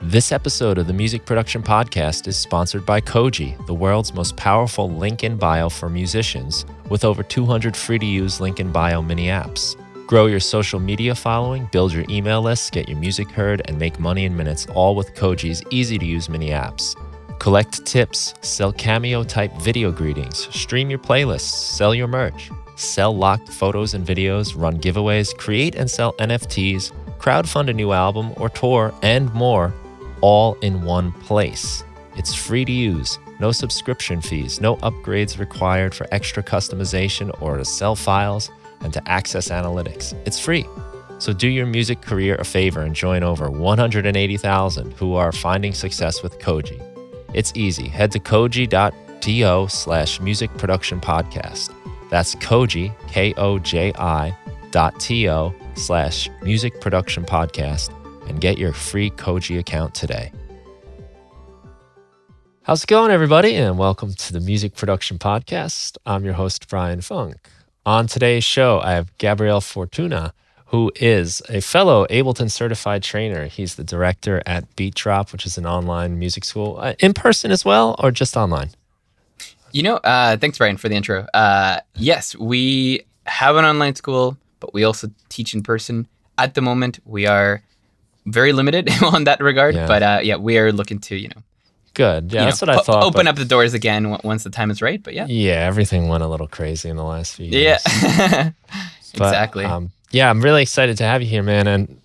This episode of the Music Production Podcast is sponsored by Koji, the world's most powerful link in bio for musicians, with over 200 free-to-use link in bio mini apps. Grow your social media following, build your email list, get your music heard, and make money in minutes, all with Koji's easy-to-use mini apps. Collect tips, sell Cameo-type video greetings, stream your playlists, sell your merch, sell locked photos and videos, run giveaways, create and sell NFTs, crowdfund a new album or tour, and more, all in one place. It's free to use, no subscription fees, no upgrades required for extra customization or to sell files and to access analytics. It's free. So do your music career a favor and join over 180,000 who are finding success with Koji. It's easy. Head to koji.to/music production podcast. That's Koji, KOJI.to/music production podcast and get your free Koji account today. How's it going, everybody? And welcome to the Music Production Podcast. I'm your host, Brian Funk. On today's show, I have Gabriel Fortuna, who is a fellow Ableton Certified Trainer. He's the director at Beat Drop, which is an online music school. In person as well, or just online? Thanks, Brian, for the intro. Yes, we have an online school, but we also teach in person. At the moment, we are very limited on that regard, but we are looking to, Good. Yeah, that's what I thought. Open up the doors again once the time is right, but yeah. Yeah, everything went a little crazy in the last few years. Yeah, exactly. I'm really excited to have you here, man. And,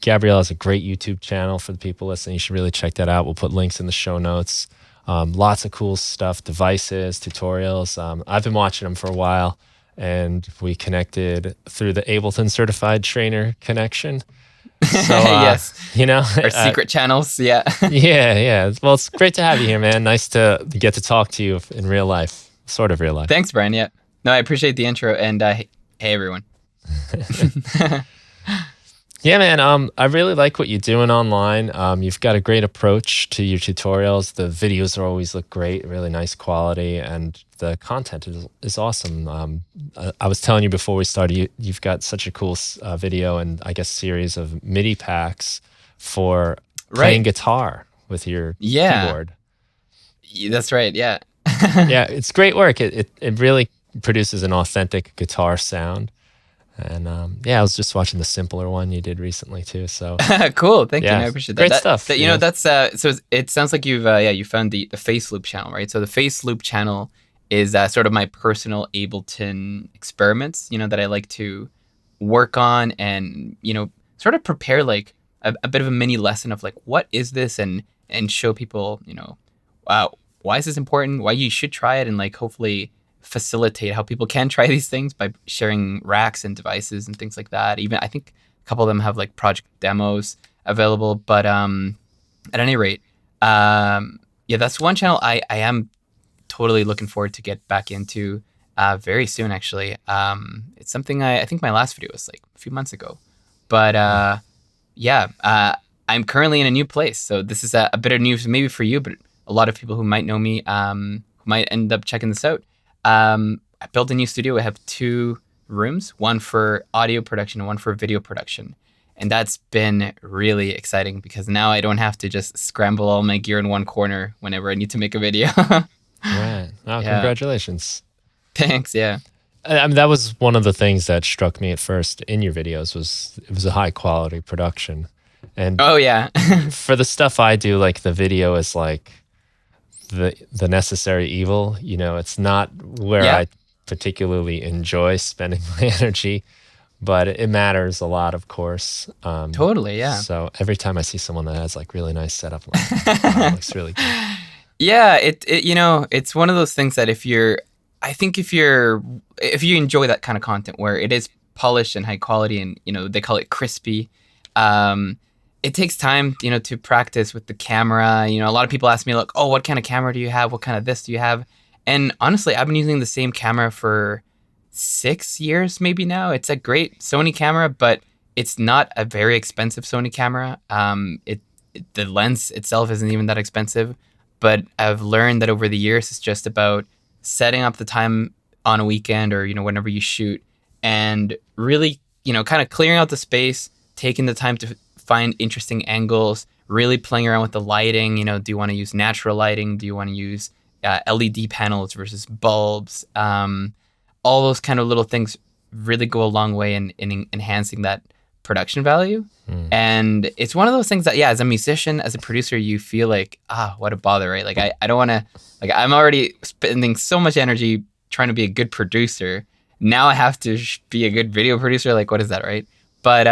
Gabriel has a great YouTube channel for the people listening. You should really check that out. We'll put links in the show notes. Lots of cool stuff, devices, tutorials. I've been watching him for a while, and we connected through the Ableton Certified Trainer connection. So, yes. Our secret channels, yeah. Yeah. Well, it's great to have you here, man. Nice to get to talk to you in real life, sort of real life. Thanks, Brian, yeah. No, I appreciate the intro, and hey, everyone. Yeah, man, I really like what you're doing online. You've got a great approach to your tutorials. The videos always look great, really nice quality, and the content is awesome. I was telling you before we started, you've got such a cool video and I guess series of MIDI packs for playing guitar with your keyboard. That's right, yeah. Yeah, it's great work. It really produces an authentic guitar sound. And I was just watching the simpler one you did recently too. So cool, thank you. I appreciate that. Great stuff. That's so it sounds like you found the Face Loop channel, right? So the Face Loop channel is sort of my personal Ableton experiments, that I like to work on and sort of prepare like a bit of a mini lesson of like what is this and show people why is this important, why you should try it, and like hopefully facilitate how people can try these things by sharing racks and devices and things like that. Even I think a couple of them have like project demos available, but at any rate, that's one channel I am totally looking forward to get back into very soon, actually. It's something I think my last video was like a few months ago, but I'm currently in a new place, so this is a bit of news maybe for you, but a lot of people who might know me who might end up checking this out. I built a new studio. I have 2 rooms, one for audio production and one for video production. And that's been really exciting because now I don't have to just scramble all my gear in one corner whenever I need to make a video. Right. Oh, congratulations. Thanks, yeah. I mean, that was one of the things that struck me at first in your videos it was a high quality production. And for the stuff I do, like the video is like the necessary evil, it's not where I particularly enjoy spending my energy, but it matters a lot, of course. Totally, yeah. So every time I see someone that has like really nice setup, I'm like, wow, it looks really good. Yeah, it's one of those things that if you enjoy that kind of content where it is polished and high quality and they call it crispy, it takes time, to practice with the camera. A lot of people ask me like, oh, what kind of camera do you have? What kind of this do you have? And honestly, I've been using the same camera for 6 years maybe now. It's a great Sony camera, but it's not a very expensive Sony camera. The lens itself isn't even that expensive, but I've learned that over the years, it's just about setting up the time on a weekend or, whenever you shoot and really, kind of clearing out the space, taking the time to find interesting angles, really playing around with the lighting. Do you want to use natural lighting? Do you want to use LED panels versus bulbs? All those kind of little things really go a long way in enhancing that production value. And it's one of those things that, as a musician, as a producer, you feel like, what a bother, right? Like, I don't want to, like, I'm already spending so much energy trying to be a good producer. Now I have to be a good video producer. Like, what is that, right? But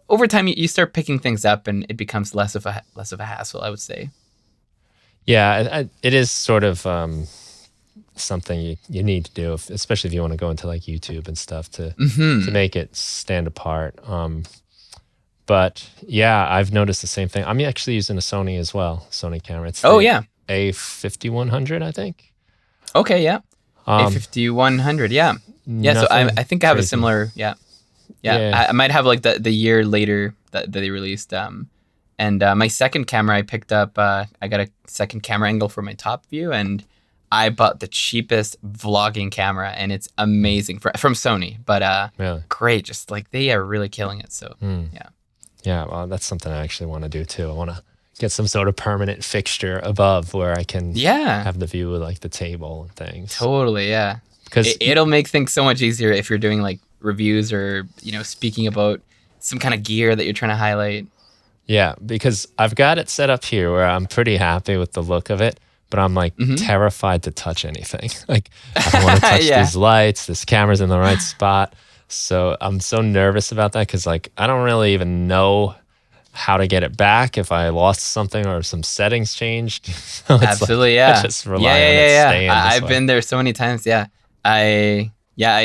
over time, you start picking things up, and it becomes less of a hassle, I would say. Yeah, it is sort of something you need to do, especially if you want to go into like YouTube and stuff to make it stand apart. But yeah, I've noticed the same thing. I'm actually using a Sony as well, Sony camera. It's A5100, I think. Okay, yeah. A5100, yeah. Yeah, so I think I have a similar, I might have like the year later that they released. And my second camera I picked up, I got a second camera angle for my top view, and I bought the cheapest vlogging camera, and it's amazing from Sony. But really? Great, just like they are really killing it. So yeah. Yeah, well, that's something I actually want to do too. I want to get some sort of permanent fixture above where I can have the view of like the table and things. Totally, yeah. Because it'll make things so much easier if you're doing like reviews or speaking about some kind of gear that you're trying to highlight. Yeah, because I've got it set up here where I'm pretty happy with the look of it, but I'm like terrified to touch anything. Like, I don't want to touch these lights. This camera's in the right spot. So I'm so nervous about that because like I don't really even know how to get it back if I lost something or some settings changed. So absolutely, like, I just rely on it staying I've been there so many times. I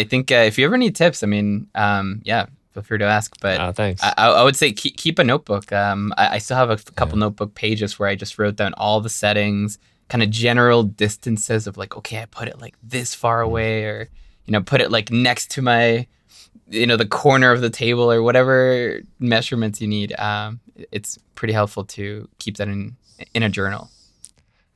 think if you ever need tips, I mean, feel free to ask. But thanks. I would say keep a notebook. I still have a couple notebook pages where I just wrote down all the settings, kind of general distances of like, okay, I put it like this far away, or put it like next to my the corner of the table, or whatever measurements you need. It's pretty helpful to keep that in a journal.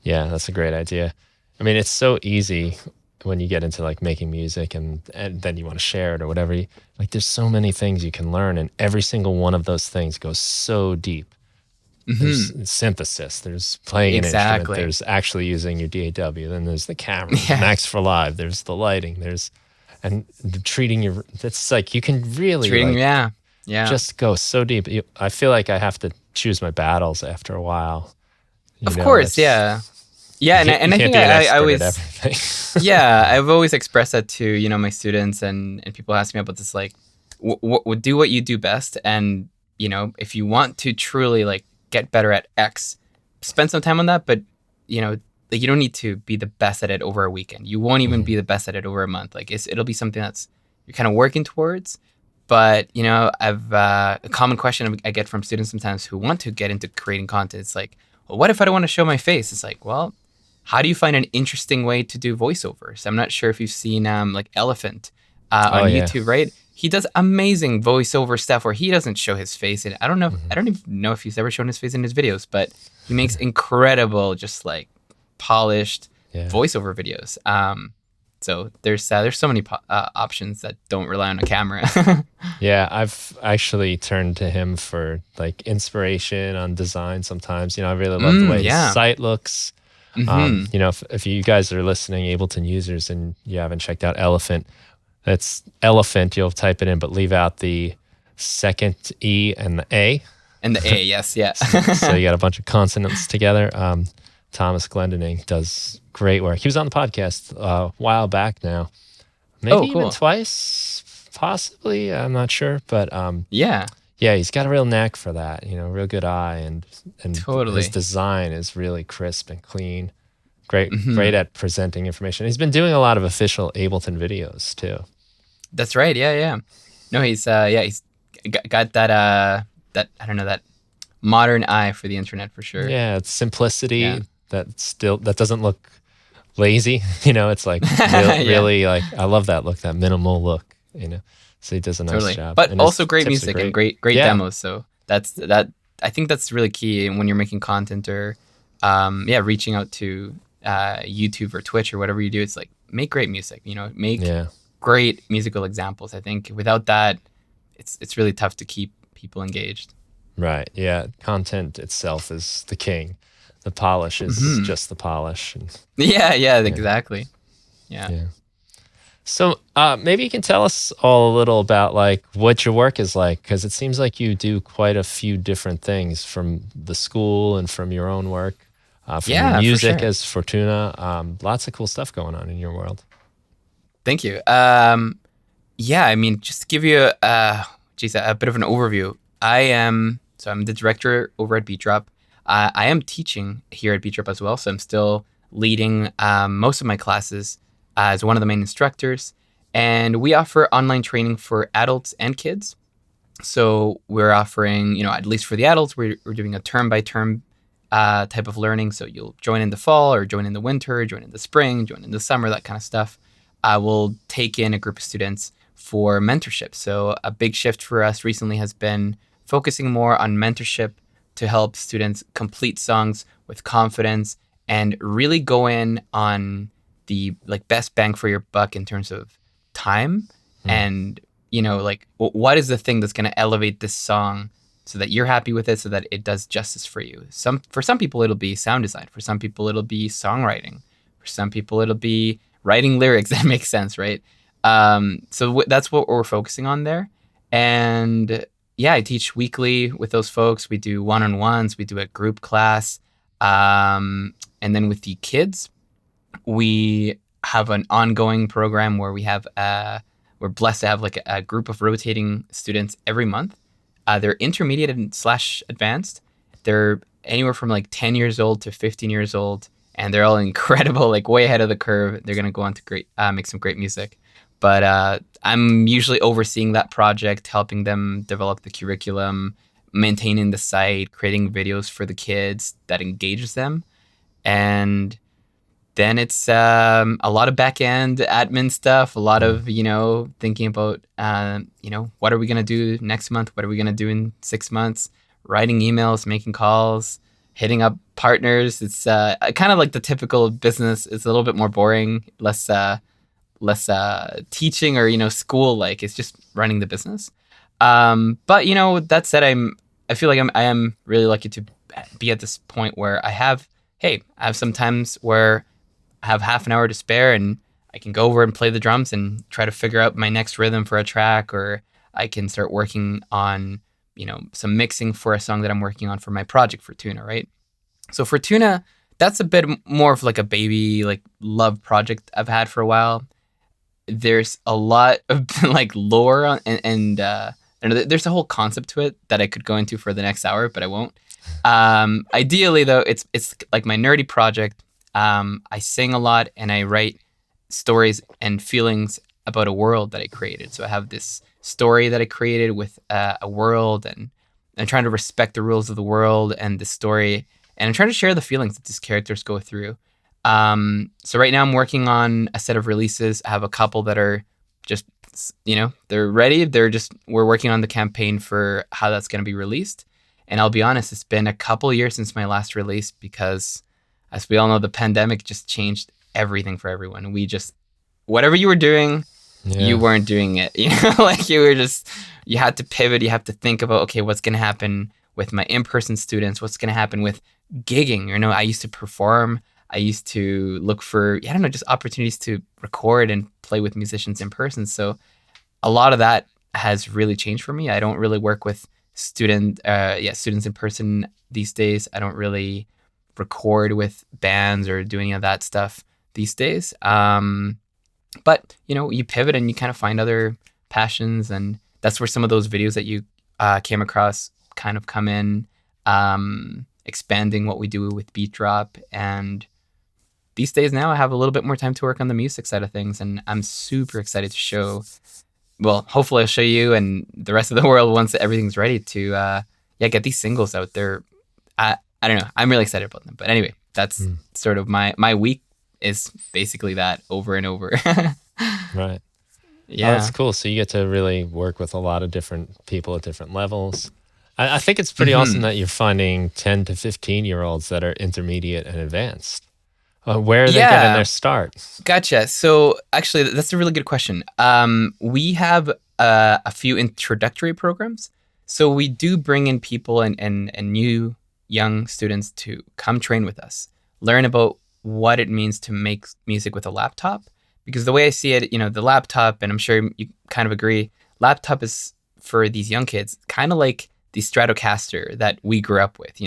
Yeah, that's a great idea. I mean, it's so easy when you get into like making music and then you want to share it or whatever. Like, there's so many things you can learn, and every single one of those things goes so deep. There's synthesis, there's playing an instrument, there's actually using your DAW, then there's the camera, Max for Live, there's the lighting, and treating it's like you can really just go so deep. I feel like I have to choose my battles after a while. Of course, and I think I always I've always expressed that to my students, and people ask me about this, like do what you do best, and if you want to truly like get better at X, spend some time on that, but like, you don't need to be the best at it over a weekend. You won't even be the best at it over a month. Like, it'll be something that's you're kind of working towards. But I've a common question I get from students sometimes who want to get into creating content. It's like, well, what if I don't want to show my face? It's like, well, how do you find an interesting way to do voiceovers? I'm not sure if you've seen like Elephant on YouTube, right? He does amazing voiceover stuff where he doesn't show his face. And I don't know. I don't even know if he's ever shown his face in his videos, but he makes incredible, just like polished voiceover videos. So there's so many options that don't rely on a camera. Yeah, I've actually turned to him for like inspiration on design sometimes. I really love the way his site looks. If you guys are listening, Ableton users, and you haven't checked out Elephant, that's Elephant. You'll type it in, but leave out the second E and the A. And the A, yes, yeah. So you got a bunch of consonants together. Thomas Glendening does great work. He was on the podcast a while back now. Maybe even twice, possibly. I'm not sure. But he's got a real knack for that, real good eye. And totally. His design is really crisp and clean. Great at presenting information. He's been doing a lot of official Ableton videos too. That's right. Yeah. No, he's got that that modern eye for the internet for sure. Yeah, it's simplicity. Yeah. That doesn't look lazy, it's like really like, I love that look, that minimal look, so he does a nice job. But also great music and great demos. So I think that's really key when you're making content or reaching out to YouTube or Twitch or whatever you do. It's like, make great music, make great musical examples. I think without that, it's really tough to keep people engaged. Right. Yeah. Content itself is the king. The polish is Hmm. just the polish. And Yeah, yeah. exactly. Yeah. Yeah. So maybe you can tell us all a little about like what your work is like, because it seems like you do quite a few different things from the school and from your own work, from your Yeah, for music sure. as Fortuna. Lots of cool stuff going on in your world. Thank you. Yeah, I mean, just to give you a bit of an overview. I'm the director over at Beatdrop. I am teaching here at Beatdrop as well, so I'm still leading most of my classes as one of the main instructors. And we offer online training for adults and kids. So we're offering, at least for the adults, we're doing a term by term type of learning. So you'll join in the fall or join in the winter, join in the spring, join in the summer, that kind of stuff. We'll take in a group of students for mentorship. So a big shift for us recently has been focusing more on mentorship to help students complete songs with confidence and really go in on the like best bang for your buck in terms of time Mm. and like what is the thing that's going to elevate this song so that you're happy with it, so that it does justice for you. For some people it'll be sound design, for some people it'll be songwriting, for some people it'll be writing lyrics that make sense, right? That's what we're focusing on there. And yeah, I teach weekly with those folks. We do one-on-ones, we do a group class, and then with the kids we have an ongoing program where we're blessed to have like a group of rotating students every month. They're intermediate and slash advanced. They're anywhere from like 10 years old to 15 years old, and they're all incredible, like way ahead of the curve. They're gonna go on to make some great music. But I'm usually overseeing that project, helping them develop the curriculum, maintaining the site, creating videos for the kids that engages them, and then it's a lot of back end admin stuff, a lot Mm. of, thinking about, what are we going to do next month? What are we going to do in 6 months? Writing emails, making calls, hitting up partners. It's kind of like the typical business. It's a little bit more boring, less teaching or, school like. It's just running the business. But, that said, I feel like I am really lucky to be at this point where I have some times where I have half an hour to spare and I can go over and play the drums and try to figure out my next rhythm for a track, or I can start working on, some mixing for a song that I'm working on for my project Fortuna, right? So Fortuna, that's a bit more of like a baby, like love project I've had for a while. There's a lot of like lore and there's a whole concept to it that I could go into for the next hour, but I won't. Ideally though, it's like my nerdy project. I sing a lot and I write stories and feelings about a world that I created. So I have this story that I created with a world, and I'm trying to respect the rules of the world and the story, and I'm trying to share the feelings that these characters go through. So right now I'm working on a set of releases. I have a couple that are just, they're ready. We're working on the campaign for how that's going to be released. And I'll be honest, it's been a couple years since my last release because, as we all know, the pandemic just changed everything for everyone. Whatever you were doing, you Yeah. weren't doing it. Like you had to pivot. You have to think about, okay, what's going to happen with my in-person students? What's going to happen with gigging? I used to perform. I used to look for, I don't know, just opportunities to record and play with musicians in person. So a lot of that has really changed for me. I don't really work with students in person these days. I don't really record with bands or do any of that stuff these days. But you pivot and you kind of find other passions, and that's where some of those videos that you came across kind of come in, expanding what we do with Beat Drop. And these days now I have a little bit more time to work on the music side of things, and I'm super excited to show. Well, hopefully I'll show you and the rest of the world once everything's ready to get these singles out there. I don't know. I'm really excited about them. But anyway, that's sort of my week is basically that over and over. Right. Oh, that's Yeah. cool. So you get to really work with a lot of different people at different levels. I think it's pretty awesome Hmm. that you're finding 10 to 15-year-olds that are intermediate and advanced. Where are they getting Yeah. their start? Gotcha. So actually, that's a really good question. We have a few introductory programs. So we do bring in people and new young students to come train with us, learn about what it means to make music with a laptop. Because the way I see it, the laptop, and I'm sure you kind of agree, laptop is for these young kids kind of like the Stratocaster that we grew up with.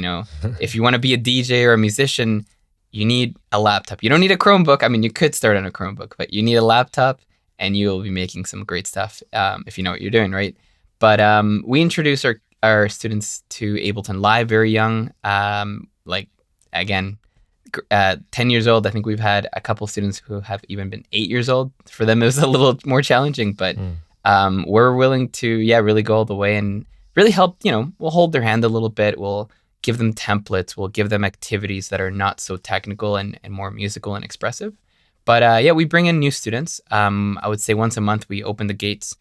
If you want to be a DJ or a musician, you need a laptop. You don't need a Chromebook. I mean, you could start on a Chromebook, but you need a laptop and you'll be making some great stuff if you know what you're doing, right? But we introduce our students to Ableton Live very young. Again, 10 years old. I think we've had a couple students who have even been 8 years old. For them, it was a little more challenging, but we're willing to, really go all the way and really help. We'll hold their hand a little bit. We'll give them templates. We'll give them activities that are not so technical and more musical and expressive. But we bring in new students. I would say once a month we open the gates,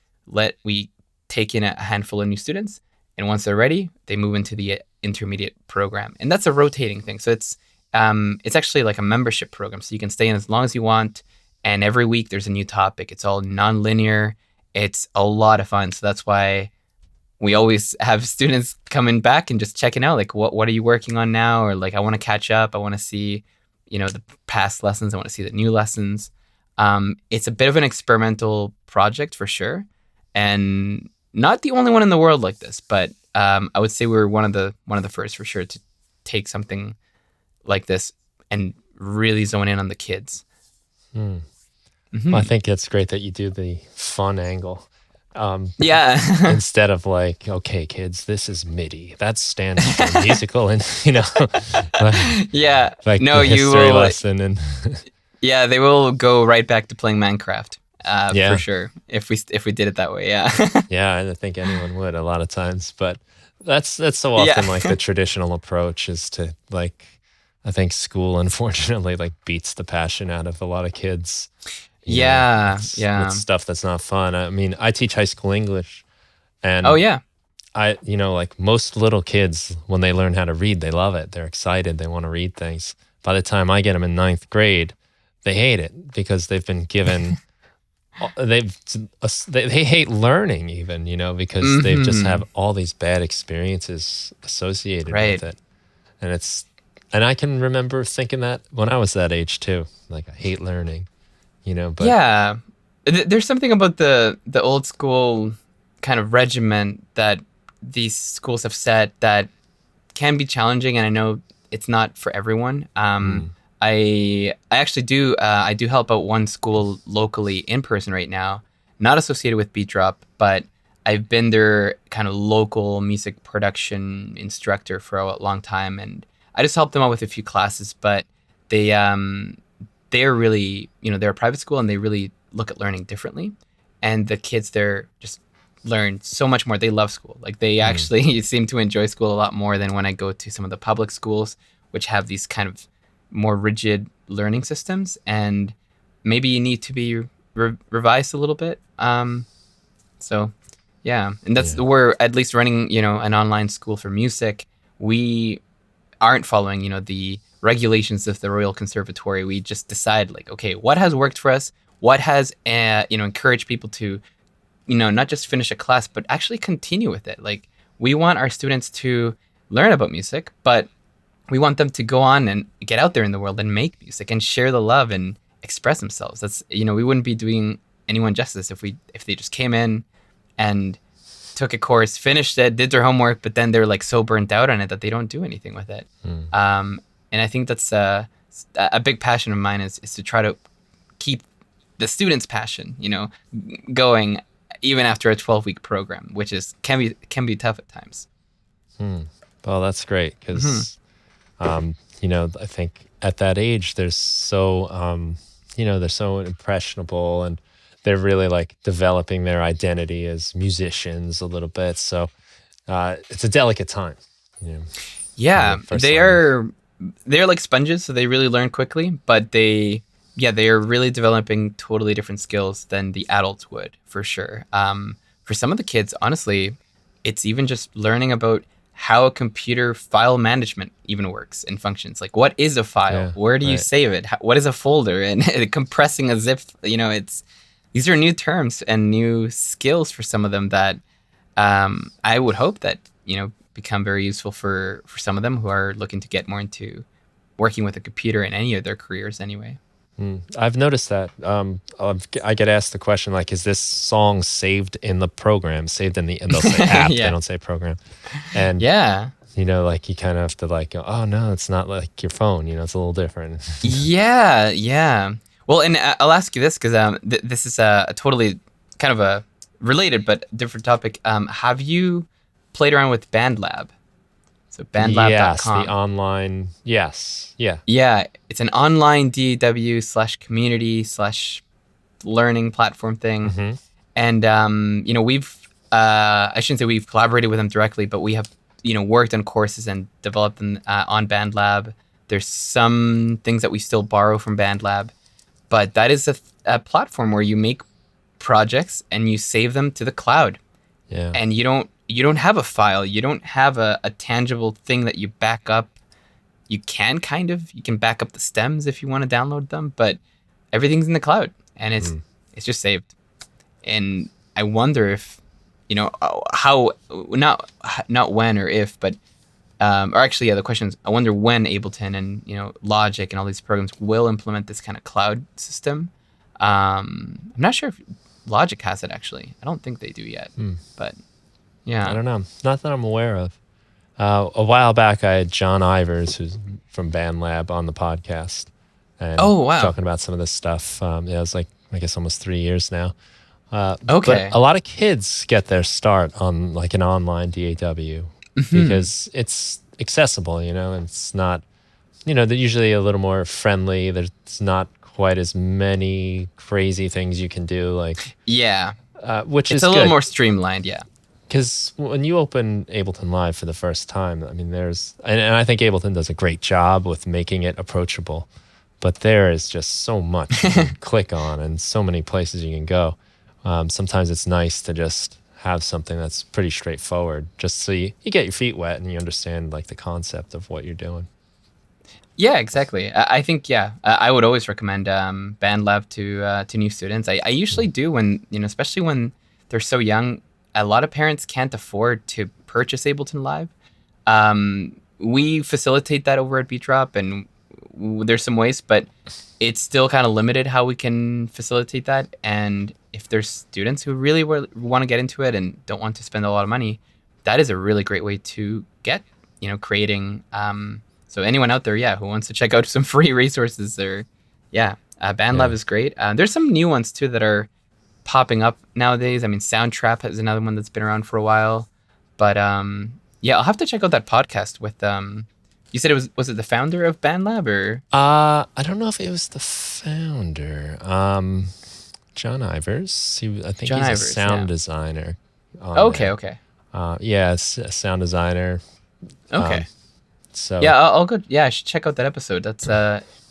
we take in a handful of new students, and once they're ready, they move into the intermediate program, and that's a rotating thing. So it's actually like a membership program, so you can stay in as long as you want, and every week there's a new topic. It's all non-linear. It's a lot of fun, so that's why we always have students coming back and just checking out, like, what are you working on now? Or like, I want to catch up. I want to see, the past lessons. I want to see the new lessons. It's a bit of an experimental project for sure, and not the only one in the world like this. But I would say we're one of the first for sure to take something like this and really zone in on the kids. Well, I think it's great that you do the fun angle. Instead of like, okay, kids, this is MIDI. That stands for musical, and like no, the history lesson, and they will go right back to playing Minecraft. For sure. If we did it that way, yeah. I think anyone would a lot of times, but that's so often like the traditional approach is to like, I think school unfortunately like beats the passion out of a lot of kids. With stuff that's not fun. I mean, I teach high school English, and I like most little kids, when they learn how to read, they love it. They're excited. They want to read things. By the time I get them in 9th grade, they hate it because they've been given. they hate learning even, because they've just have all these bad experiences associated with it, and I can remember thinking that when I was that age too. Like, I hate learning. But there's something about the old school kind of regiment that these schools have set that can be challenging, and I know it's not for everyone. I actually do I do help out one school locally in person right now, not associated with Beat Drop, but I've been their kind of local music production instructor for a long time, and I just help them out with a few classes. But they're really, they're a private school, and they really look at learning differently. And the kids there just learn so much more. They love school. Like, they actually seem to enjoy school a lot more than when I go to some of the public schools, which have these kind of more rigid learning systems, and maybe you need to be revised a little bit. And that's we're at least running, an online school for music. We aren't following, the regulations of the Royal Conservatory. We just decide, like, okay, what has worked for us? What has encouraged people to, not just finish a class, but actually continue with it. Like, we want our students to learn about music, but we want them to go on and get out there in the world and make music and share the love and express themselves. That's, we wouldn't be doing anyone justice if they just came in and took a course, finished it, did their homework, but then they're like so burnt out on it that they don't do anything with it. And I think that's a big passion of mine is to try to keep the students' passion, going even after a 12-week program, which can be tough at times. Well, that's great because, I think at that age they're so, they're so impressionable, and they're really like developing their identity as musicians a little bit. So it's a delicate time. They're like sponges, so they really learn quickly, but they are really developing totally different skills than the adults would, for sure. For some of the kids, honestly, it's even just learning about how a computer file management even works and functions. Like, what is a file? Where do you save it? What is a folder? And compressing a zip, these are new terms and new skills for some of them that I would hope that, become very useful for some of them who are looking to get more into working with a computer in any of their careers anyway. I've noticed that. I get asked the question, like, is this song saved in the program, saved in they'll say app, Yeah. they don't say program. And, Yeah. like you kind of have to like go, oh no, it's not like your phone, it's a little different. Yeah. Yeah. Well, and I'll ask you this because this is a totally kind of a related but different topic. Have you played around with BandLab? So bandlab.com. Yes, the online. Yes. Yeah. Yeah, it's an online DAW/community/learning platform thing. Mm-hmm. And, we've, I shouldn't say we've collaborated with them directly, but we have, worked on courses and developed them on BandLab. There's some things that we still borrow from BandLab, but that is a platform where you make projects and you save them to the cloud. Yeah. And you don't have a file. You don't have a tangible thing that you back up. You can back up the stems if you want to download them, but everything's in the cloud and it's just saved. And I wonder if, how, not when or if, but, or actually, yeah, the question is, I wonder when Ableton and, Logic and all these programs will implement this kind of cloud system. I'm not sure if Logic has it actually. I don't think they do yet, but yeah. I don't know. Not that I'm aware of. A while back, I had John Ivers, who's from BandLab, on the podcast. And talking about some of this stuff. It was like, I guess, almost 3 years now. Okay. But a lot of kids get their start on like an online DAW because it's accessible, and it's not, they're usually a little more friendly. There's not quite as many crazy things you can do. Like, yeah, which is it's a good. little more streamlined. Yeah. Because when you open Ableton Live for the first time, I mean, and I think Ableton does a great job with making it approachable, but there is just so much you can click on and so many places you can go. Sometimes it's nice to just have something that's pretty straightforward, just so you get your feet wet and you understand like the concept of what you're doing. Yeah, exactly. I think, I would always recommend BandLab to new students. I usually do when, especially when they're so young. A lot of parents can't afford to purchase Ableton Live. We facilitate that over at BeatDrop, and there's some ways, but it's still kind of limited how we can facilitate that. And if there's students who really want to get into it and don't want to spend a lot of money, that is a really great way to get, creating. So anyone out there, who wants to check out some free resources, BandLab is great. There's some new ones too that are popping up nowadays. I mean, Soundtrap is another one that's been around for a while, but I'll have to check out that podcast with you said it was it the founder of BandLab or? I don't know if it was the founder. John Ivers. I think he's a sound designer. Okay. It's a sound designer. Okay. So I'll go. Yeah, I should check out that episode. That's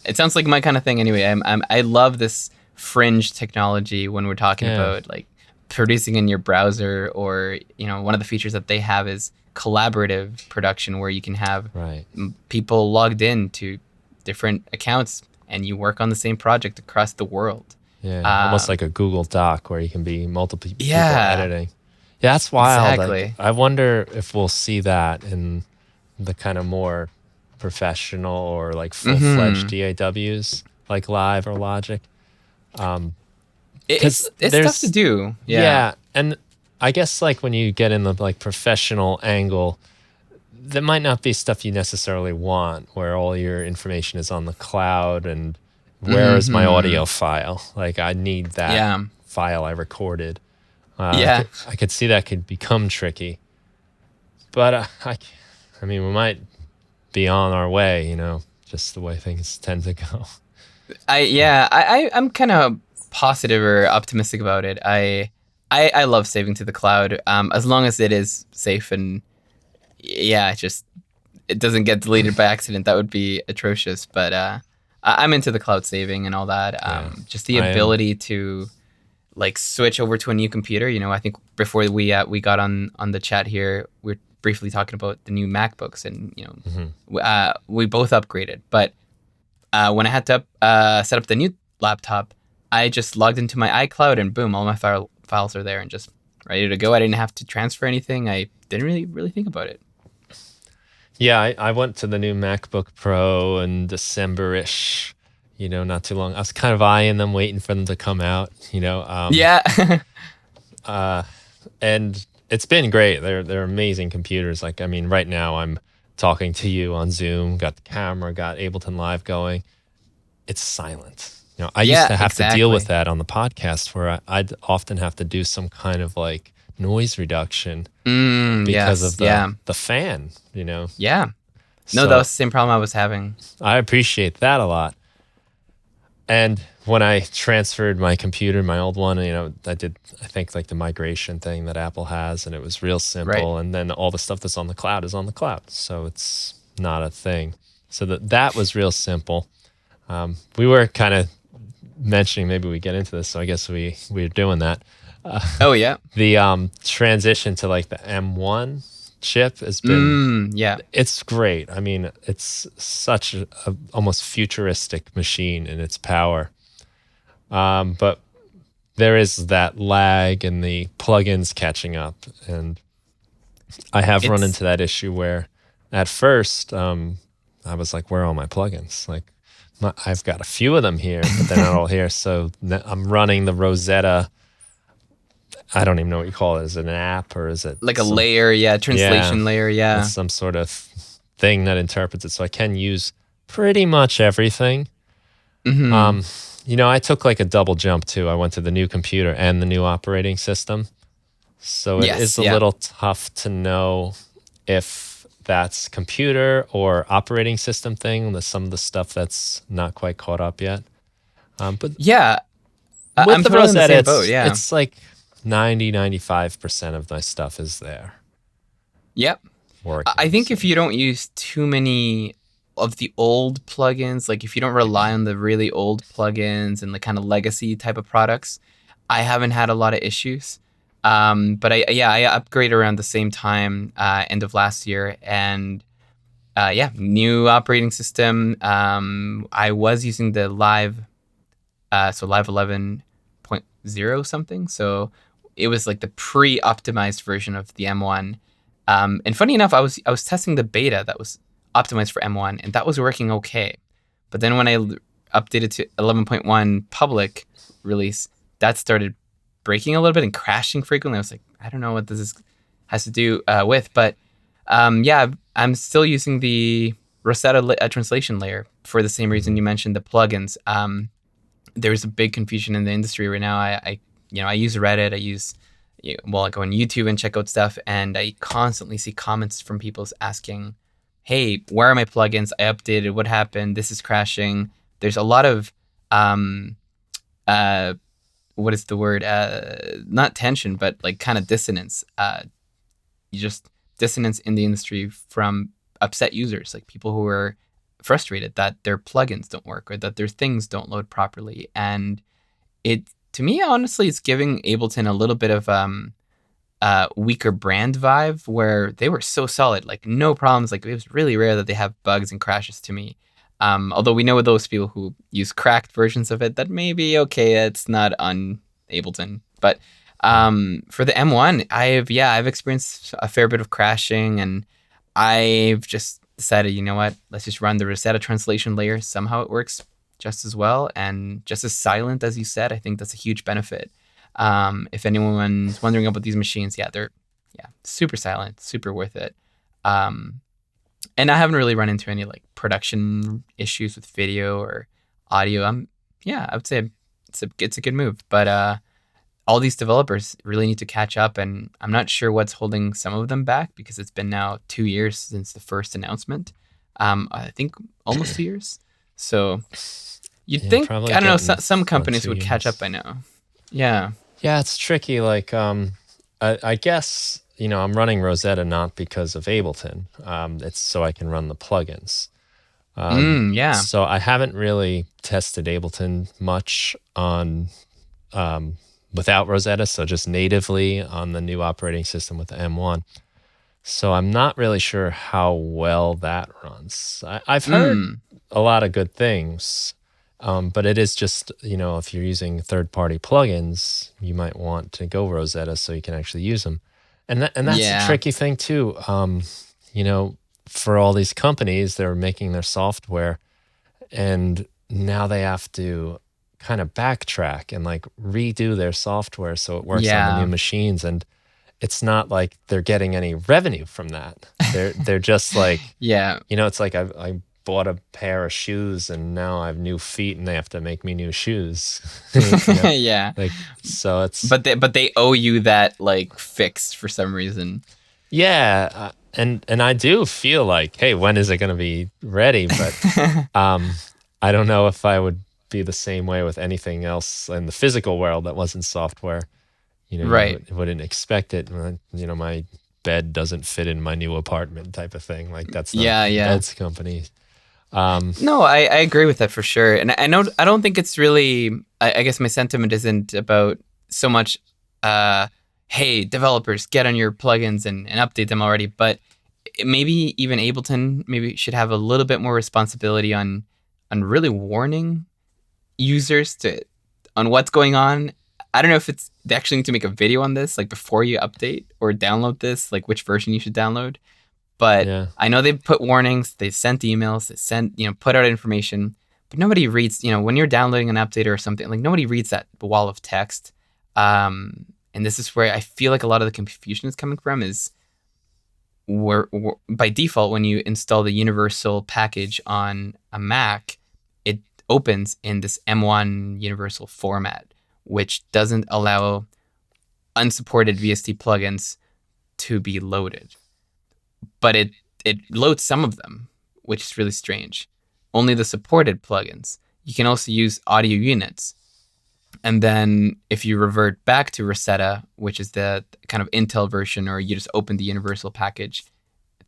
it sounds like my kind of thing. Anyway, I love this fringe technology when we're talking about like producing in your browser, or one of the features that they have is collaborative production, where you can have people logged in to different accounts and you work on the same project across the world. Almost like a Google Doc where you can be multiple people editing. Yeah, that's wild. Exactly. I wonder if we'll see that in the kind of more professional or like full-fledged DAWs like Live or Logic. It's tough to do. Yeah, and I guess like when you get in the like professional angle, that might not be stuff you necessarily want, where all your information is on the cloud and where is my audio file? Like I need that file I recorded. I could see that could become tricky, but I mean, we might be on our way, just the way things tend to go. I'm kind of positive or optimistic about it. I love saving to the cloud, as long as it is safe and it doesn't get deleted by accident. That would be atrocious. But I'm into the cloud saving and all that. Just the ability to like switch over to a new computer. I think before we got on the chat here, we're briefly talking about the new MacBooks, and we both upgraded. But when I had to set up the new laptop, I just logged into my iCloud and boom, all my files are there, and just ready to go. I didn't have to transfer anything. I didn't really think about it. Yeah, I went to the new MacBook Pro in December-ish, not too long. I was kind of eyeing them, waiting for them to come out, Yeah. and it's been great. They're amazing computers. Like, I mean, right now I'm talking to you on Zoom, got the camera, got Ableton Live going. It's silent. I used to have to deal with that on the podcast where I'd often have to do some kind of like noise reduction because of the fan, Yeah. No, So that was the same problem I was having. I appreciate that a lot. And when I transferred my computer, my old one, I did, I think, like the migration thing that Apple has, and it was real simple. Right. And then all the stuff that's on the cloud is on the cloud. So it's not a thing. So that was real simple. We were kind of mentioning, maybe we get into this, so I guess we're doing that. Oh, yeah. The transition to like the M1 chip has been, it's great. I mean, it's such a almost futuristic machine in its power. But there is that lag and the plugins catching up. And I have run into that issue where at first I was like, where are all my plugins? Like, I've got a few of them here, but they're not all here. So I'm running the Rosetta. I don't even know what you call it. Is it an app or is it like a layer? Yeah, translation layer. Yeah, it's some sort of thing that interprets it. So I can use pretty much everything. I took like a double jump too. I went to the new computer and the new operating system. So it is a little tough to know if that's computer or operating system thing. Some of the stuff that's not quite caught up yet. But yeah, with I'm the totally in the Rosetta, same boat. Yeah, it's like 95% of my stuff is there. Yep. Working, I think if you don't use too many of the old plugins, like if you don't rely on the really old plugins and the kind of legacy type of products, I haven't had a lot of issues. But I upgraded around the same time, end of last year, and new operating system. I was using the Live 11.0 something. So it was like the pre-optimized version of the M1. And funny enough, I was testing the beta that was optimized for M1, and that was working okay. But then when I updated to 11.1 public release, that started breaking a little bit and crashing frequently. I was like, I don't know what this has to do with, but I'm still using the Rosetta translation layer for the same reason you mentioned, the plugins. There's a big confusion in the industry right now. I use Reddit. I go on YouTube and check out stuff, and I constantly see comments from people asking, hey, where are my plugins? I updated. What happened? This is crashing. There's a lot of what is the word? Not tension, but like kind of dissonance. Dissonance in the industry from upset users, like people who are frustrated that their plugins don't work or that their things don't load properly. And to me, honestly, it's giving Ableton a little bit of weaker brand vibe, where they were so solid, like no problems. Like it was really rare that they have bugs and crashes to me. Although we know those people who use cracked versions of it, that may be okay. It's not on Ableton. But for the M1, I've experienced a fair bit of crashing, and I've just decided, you know what, let's just run the Rosetta translation layer. Somehow it works just as well and just as silent as you said. I think that's a huge benefit. If anyone's wondering about these machines, they're super silent, super worth it. And I haven't really run into any like production issues with video or audio. I would say it's a good move, but all these developers really need to catch up, and I'm not sure what's holding some of them back, because it's been now 2 years since the first announcement. I think almost 2 years. So you'd think, I don't know, some companies would catch up by now. Yeah. Yeah, it's tricky. Like, I guess, I'm running Rosetta not because of Ableton. It's so I can run the plugins. So I haven't really tested Ableton much on without Rosetta, so just natively on the new operating system with the M1. So I'm not really sure how well that runs. I've heard a lot of good things. But it is just, if you're using third-party plugins, you might want to go Rosetta so you can actually use them. And that's a Yeah. tricky thing too. For all these companies, they're making their software, and now they have to kind of backtrack and like redo their software so it works on the new Yeah. machines. And it's not like they're getting any revenue from that. They're just like, Yeah. it's like I bought a pair of shoes and now I have new feet and they have to make me new shoes. Yeah. Like, so it's, But they owe you that like fix for some reason. yeah. And I do feel like, hey, when is it going to be ready? But I don't know if I would be the same way with anything else in the physical world that wasn't software. Right. You wouldn't expect it. My bed doesn't fit in my new apartment type of thing. Like, that's not Yeah, the yeah. beds company. No, I agree with that for sure. And I don't think it's really, I guess my sentiment isn't about so much, hey, developers, get on your plugins and update them already. But maybe even Ableton maybe should have a little bit more responsibility on really warning users on what's going on. I don't know if they actually need to make a video on this, like before you update or download this, like which version you should download. But Yeah. I know they've put warnings, they sent emails, they sent, put out information, but nobody reads, when you're downloading an update or something, like nobody reads that wall of text. And this is where I feel like a lot of the confusion is coming from is by default, when you install the universal package on a Mac, it opens in this M1 universal format, which doesn't allow unsupported VST plugins to be loaded. But it loads some of them, which is really strange. Only the supported plugins. You can also use audio units. And then if you revert back to Rosetta, which is the kind of Intel version, or you just open the universal package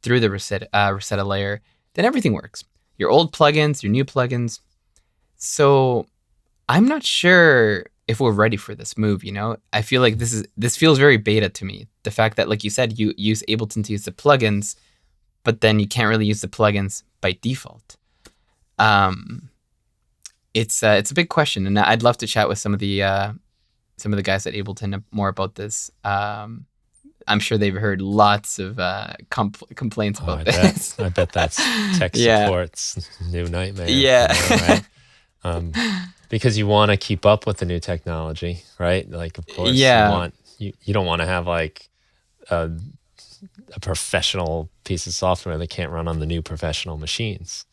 through the Rosetta layer, then everything works. Your old plugins, your new plugins. So I'm not sure if we're ready for this move, I feel like this feels very beta to me. The fact that, like you said, you use Ableton to use the plugins, but then you can't really use the plugins by default. It's a big question, and I'd love to chat with some of the guys at Ableton more about this. I'm sure they've heard lots of complaints about this. I bet that's tech support's new nightmare. Yeah. Right? Because you want to keep up with the new technology, right? Like, of course, you don't want to have like a professional piece of software that can't run on the new professional machines.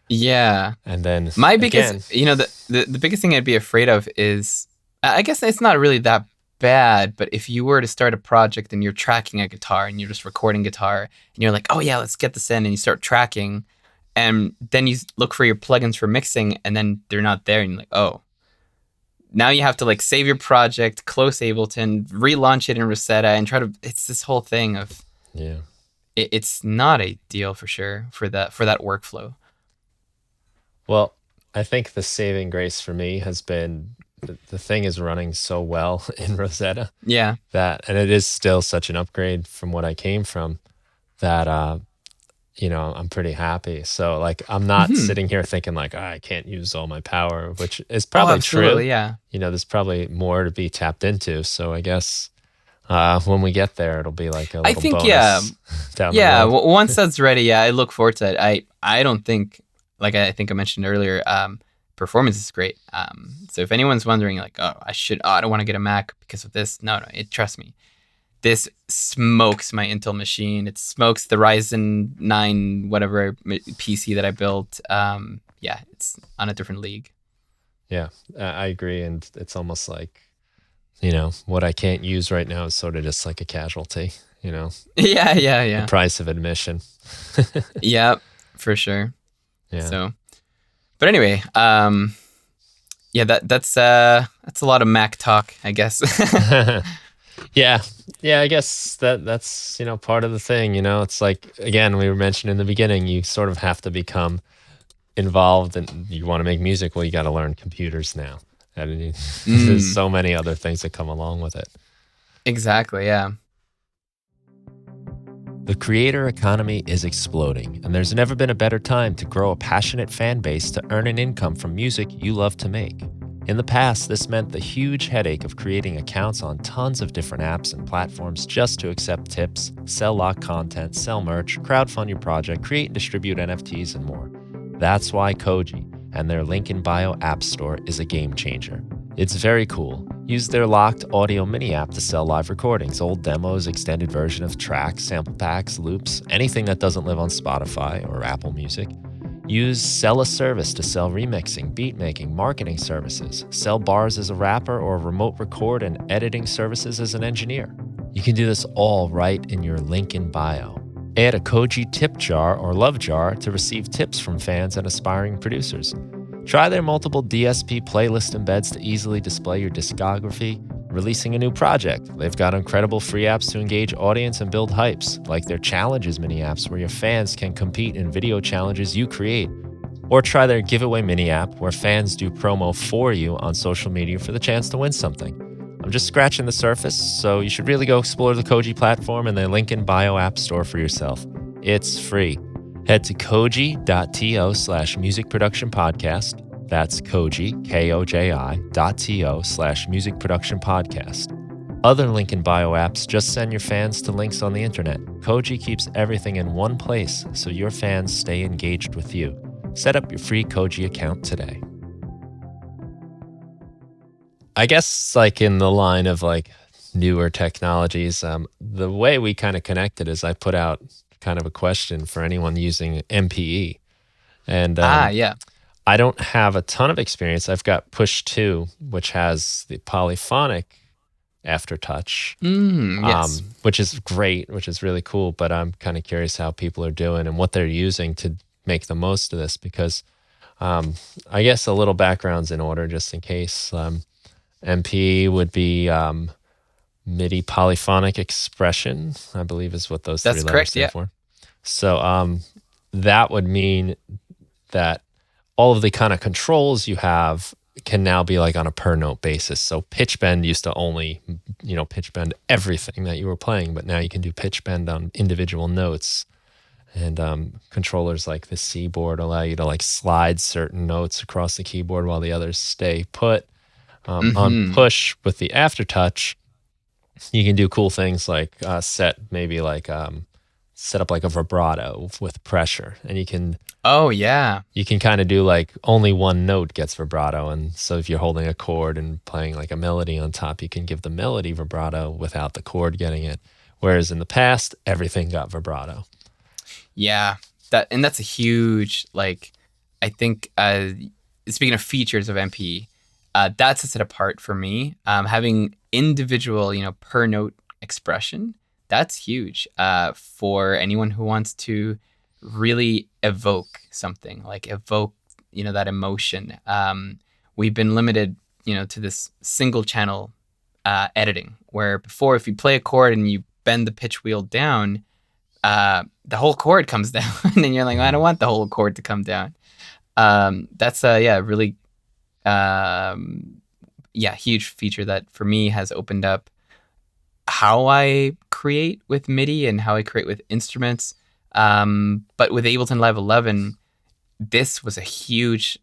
Yeah. And then my biggest, the biggest thing I'd be afraid of is, I guess it's not really that bad, but if you were to start a project and you're tracking a guitar and you're just recording guitar and you're like, oh yeah, let's get this in, and you start tracking, and then you look for your plugins for mixing and then they're not there, and you're like, oh, now you have to like save your project, close Ableton, relaunch it in Rosetta, and it's this whole thing of, it's not ideal for sure for that workflow. Well, I think the saving grace for me has been the thing is running so well in Rosetta. Yeah. And it is still such an upgrade from what I came from that, I'm pretty happy. So like, I'm not sitting here thinking like, I can't use all my power, which is probably true. Yeah. There's probably more to be tapped into. So I guess when we get there, it'll be like a little bonus down the road. Once that's ready, I look forward to it. I don't think, like I think I mentioned earlier, performance is great. So if anyone's wondering like, I don't want to get a Mac because of this, no, trust me. This smokes my Intel machine. It smokes the Ryzen 9 whatever PC that I built. It's on a different league. Yeah, I agree. And it's almost like, what I can't use right now is sort of just like a casualty, Yeah. The price of admission. Yeah, for sure. Yeah. So, but anyway, that's a lot of Mac talk, I guess. Yeah, I guess that's part of the thing. It's like, again, we were mentioning in the beginning, you sort of have to become involved, and you want to make music. Well, you got to learn computers now, and there's so many other things that come along with it. Exactly. Yeah. The creator economy is exploding, and there's never been a better time to grow a passionate fan base to earn an income from music you love to make. In the past, this meant the huge headache of creating accounts on tons of different apps and platforms just to accept tips, sell locked content, sell merch, crowdfund your project, create and distribute NFTs, and more. That's why Koji and their link in bio app store is a game changer. It's very cool. Use their locked audio mini app to sell live recordings, old demos, extended version of tracks, sample packs, loops, anything that doesn't live on Spotify or Apple Music. Use Sell a Service to sell remixing, beat making, marketing services. Sell bars as a rapper or remote record and editing services as an engineer. You can do this all right in your link in bio. Add a Koji tip jar or love jar to receive tips from fans and aspiring producers. Try their multiple DSP playlist embeds to easily display your discography. Releasing a new project, they've got incredible free apps to engage audience and build hypes, like their Challenges mini apps where your fans can compete in video challenges you create. Or try their Giveaway mini app where fans do promo for you on social media for the chance to win something. I'm just scratching the surface, so you should really go explore the Koji platform and the link in bio app store for yourself. It's free. Head to koji.to/music production podcast. That's Koji, KOJI.to/music production podcast. Other link in bio apps just send your fans to links on the internet. Koji keeps everything in one place so your fans stay engaged with you. Set up your free Koji account today. I guess like in the line of like newer technologies, the way we kind of connected is I put out kind of a question for anyone using MPE. And yeah. I don't have a ton of experience. I've got Push 2, which has the polyphonic aftertouch, Yes. which is great, which is really cool. But I'm kind of curious how people are doing and what they're using to make the most of this, because I guess a little background's in order just in case. MPE would be MIDI Polyphonic Expression, I believe is what those three letters stand for. So that would mean that all of the kind of controls you have can now be like on a per note basis. So pitch bend used to only, pitch bend everything that you were playing, but now you can do pitch bend on individual notes. And controllers like the C board allow you to like slide certain notes across the keyboard while the others stay put. On Push with the aftertouch, you can do cool things like set up like a vibrato with pressure, and you can kind of do like only one note gets vibrato, and so if you're holding a chord and playing like a melody on top, you can give the melody vibrato without the chord getting it, whereas in the past everything got vibrato. Yeah, that's a huge, like, I think speaking of features of MPE, that sets it apart for me. Having individual, per note expression, that's huge for anyone who wants to really evoke something, like evoke, that emotion. We've been limited, to this single channel editing, where before, if you play a chord and you bend the pitch wheel down, the whole chord comes down, and you're like, I don't want the whole chord to come down. That's really huge feature that for me has opened up how I create with MIDI and how I create with instruments. But with Ableton Live 11, this was a huge,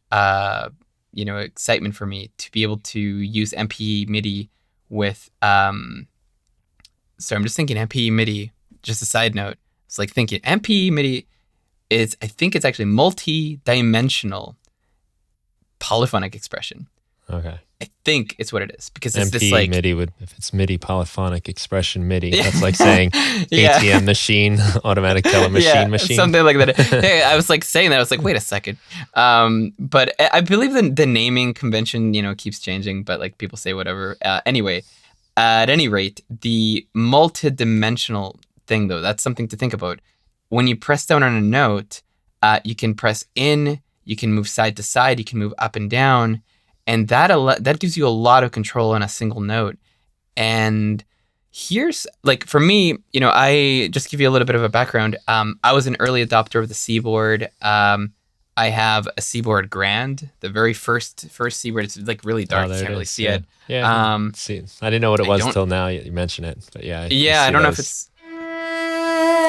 excitement for me to be able to use MPE MIDI with, so I'm just thinking MPE MIDI, just a side note. It's like thinking MPE MIDI I think it's actually multi-dimensional polyphonic expression. Okay. I think it's what it is, because it's MPE this like MIDI if it's MIDI Polyphonic Expression MIDI, that's like saying ATM machine, automatic teller machine. Something like that. Hey, I was like saying that, I was like, wait a second. But I believe the naming convention, keeps changing, but like people say whatever. Anyway, at any rate, the multi-dimensional thing though, that's something to think about. When you press down on a note, you can press in, you can move side to side, you can move up and down, and that gives you a lot of control on a single note. And here's, like, for me, I just give you a little bit of a background. I was an early adopter of the C-board. I have a C-board Grand, the very first C-board. It's like really dark. You can't really see it. Yeah. See, I didn't know what it was till now you mention it. But yeah. I don't know if it's.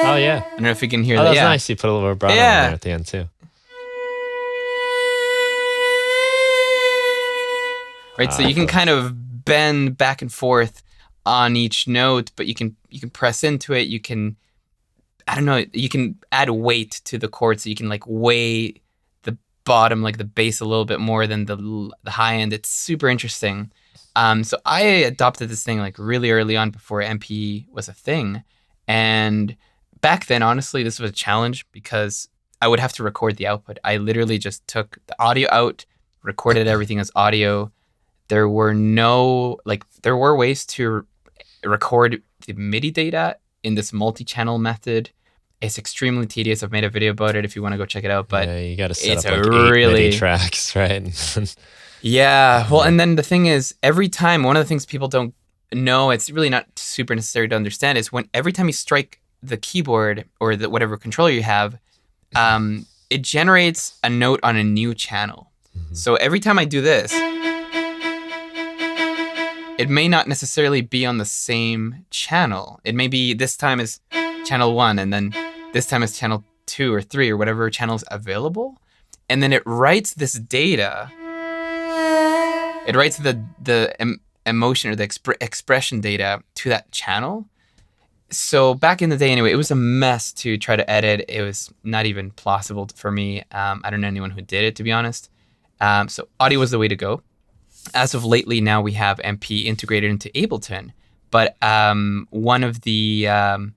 Oh, yeah. I don't know if you can hear Oh, that. that's Yeah. nice. You put a little vibrato in Yeah. there at the end, too. Right. So you can kind of bend back and forth on each note, but you can press into it. You can, I don't know, you can add weight to the chord, so you can like weigh the bottom, like the bass, a little bit more than the high end. It's super interesting. So I adopted this thing like really early on, before MP was a thing, and back then, honestly, this was a challenge because I would have to record the output. I literally just took the audio out, recorded everything as audio. There were ways to record the MIDI data in this multi-channel method. It's extremely tedious. I've made a video about it if you want to go check it out. But yeah, you got to set it's up like really 8 MIDI tracks, right? Yeah. Well, and then the thing is, every time, one of the things people don't know, it's really not super necessary to understand, is every time you strike the keyboard or whatever controller you have, it generates a note on a new channel. Mm-hmm. So every time I do this, it may not necessarily be on the same channel. It may be this time is channel 1, and then this time is channel 2 or 3 or whatever channel's available. And then it writes this data. It writes the emotion or the expression data to that channel. So back in the day, anyway, it was a mess to try to edit. It was not even plausible for me. I don't know anyone who did it, to be honest. So audio was the way to go. As of lately, now we have MP integrated into Ableton. But one of her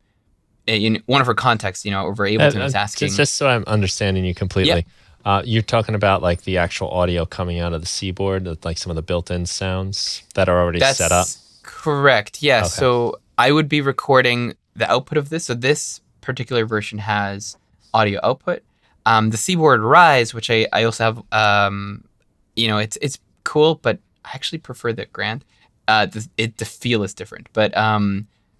contexts, over Ableton was asking. Just so I'm understanding you completely. Yep. You're talking about like the actual audio coming out of the keyboard, like some of the built-in sounds that are already set up? Correct, yeah. Okay. So I would be recording the output of this. So this particular version has audio output. The Seaboard Rise, which I also have, it's cool, but I actually prefer the Grand. The feel is different. But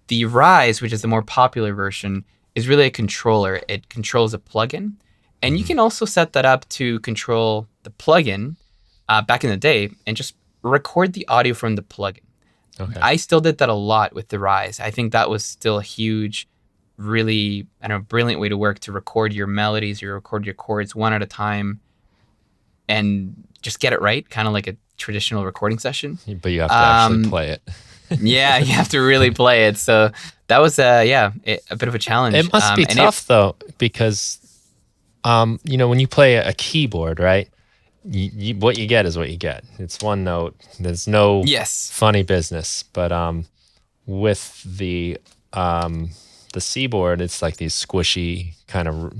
the Rise, which is the more popular version, is really a controller. It controls a plugin. And you can also set that up to control the plugin back in the day and just record the audio from the plugin. Okay. I still did that a lot with the Rise. I think that was still a huge, really, brilliant way to work, to record your melodies, you record your chords one at a time and just get it right, kind of like a traditional recording session. But you have to actually play it. Yeah, you have to really play it. So that was, a bit of a challenge. It must be tough, though, because... when you play a keyboard, right? What you get is what you get. It's one note. There's no funny business. But with the Seaboard, it's like these squishy kind of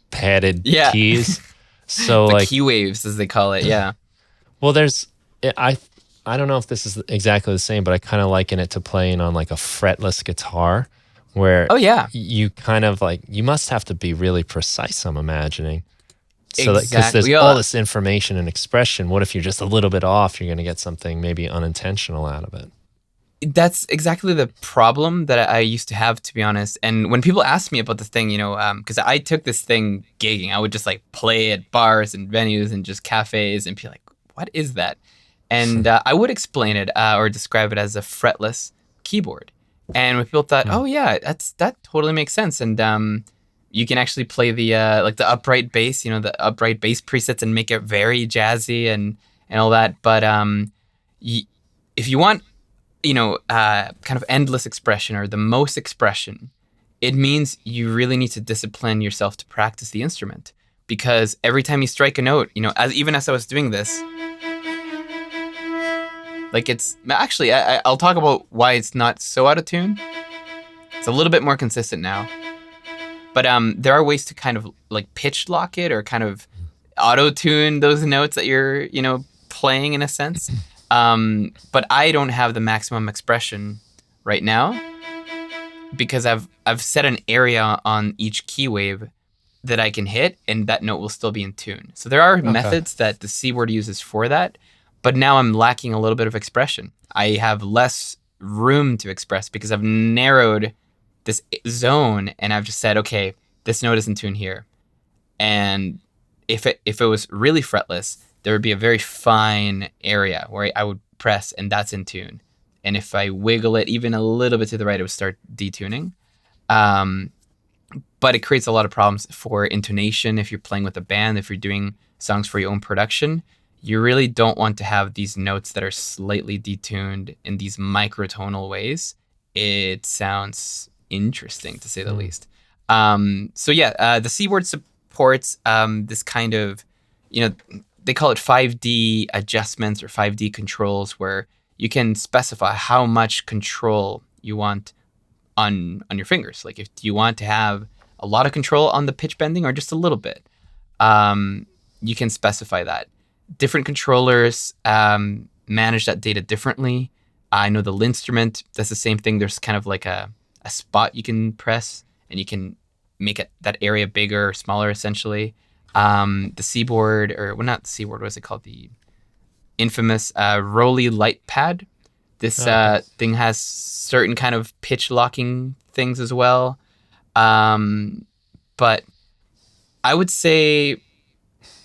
padded keys. So the key waves, as they call it. Yeah. Well, I don't know if this is exactly the same, but I kind of liken it to playing on like a fretless guitar. Where you kind of like, you must have to be really precise, I'm imagining. So because there's all this information and expression, what if you're just a little bit off? You're going to get something maybe unintentional out of it. That's exactly the problem that I used to have, to be honest. And when people ask me about this thing, because I took this thing gigging, I would just like play at bars and venues and just cafes and be like, what is that? And I would explain it or describe it as a fretless keyboard. And when people thought, oh yeah, that totally makes sense, and you can actually play the upright bass, the upright bass presets, and make it very jazzy and all that. But if you want, kind of endless expression or the most expression, it means you really need to discipline yourself to practice the instrument, because every time you strike a note, as I was doing this. Like it's actually, I'll talk about why it's not so out of tune. It's a little bit more consistent now. But there are ways to kind of like pitch lock it or kind of auto tune those notes that you're, playing in a sense. But I don't have the maximum expression right now because I've set an area on each key wave that I can hit, and that note will still be in tune. So there are methods that the Seaboard uses for that. But now I'm lacking a little bit of expression. I have less room to express because I've narrowed this zone, and I've just said, okay, this note is in tune here. And if it was really fretless, there would be a very fine area where I would press, and that's in tune. And if I wiggle it even a little bit to the right, it would start detuning. but it creates a lot of problems for intonation. If you're playing with a band, if you're doing songs for your own production, you really don't want to have these notes that are slightly detuned in these microtonal ways. It sounds interesting, to say the least. So yeah, the C board supports this kind of, they call it 5D adjustments or 5D controls, where you can specify how much control you want on your fingers. Like, if you want to have a lot of control on the pitch bending or just a little bit, you can specify that. Different controllers manage that data differently. I know the Linstrument does the same thing. There's kind of like a spot you can press, and you can make that area bigger or smaller, essentially. The C-board, or well, not the C-board, what is it called? The infamous Roly Light Pad. This thing has certain kind of pitch locking things as well. But I would say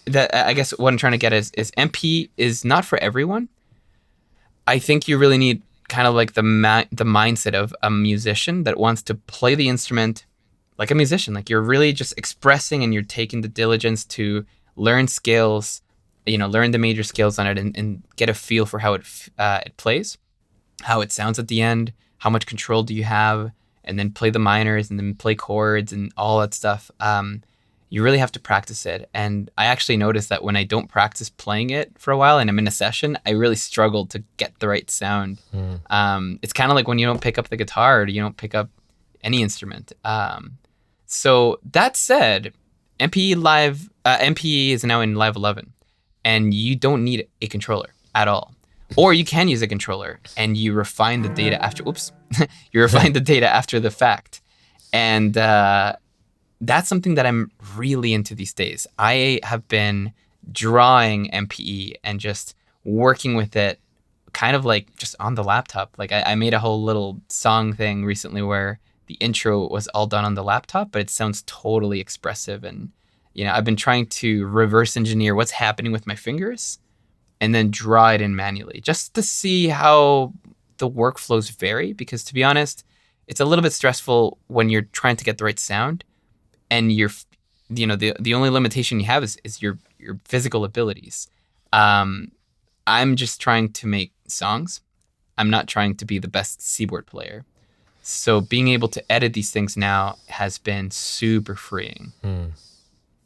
that, I guess what I'm trying to get is MP is not for everyone. I think you really need kind of like the mindset of a musician that wants to play the instrument like a musician. Like, you're really just expressing, and you're taking the diligence to learn scales, learn the major scales on it, and get a feel for how it plays, how it sounds at the end, how much control do you have, and then play the minors, and then play chords and all that stuff. You really have to practice it. And I actually noticed that when I don't practice playing it for a while and I'm in a session, I really struggle to get the right sound. It's kind of like when you don't pick up the guitar, or you don't pick up any instrument. So that said, MPE is now in Live 11, and you don't need a controller at all. Or you can use a controller, and you refine the data after. You refine the data after the fact, and that's something that I'm really into these days. I have been drawing MPE and just working with it, kind of like just on the laptop. Like, I made a whole little song thing recently where the intro was all done on the laptop, but it sounds totally expressive. And I've been trying to reverse engineer what's happening with my fingers, and then draw it in manually, just to see how the workflows vary. Because, to be honest, it's a little bit stressful when you're trying to get the right sound, and the only limitation you have is your physical abilities. I'm just trying to make songs. I'm not trying to be the best keyboard player. So being able to edit these things now has been super freeing.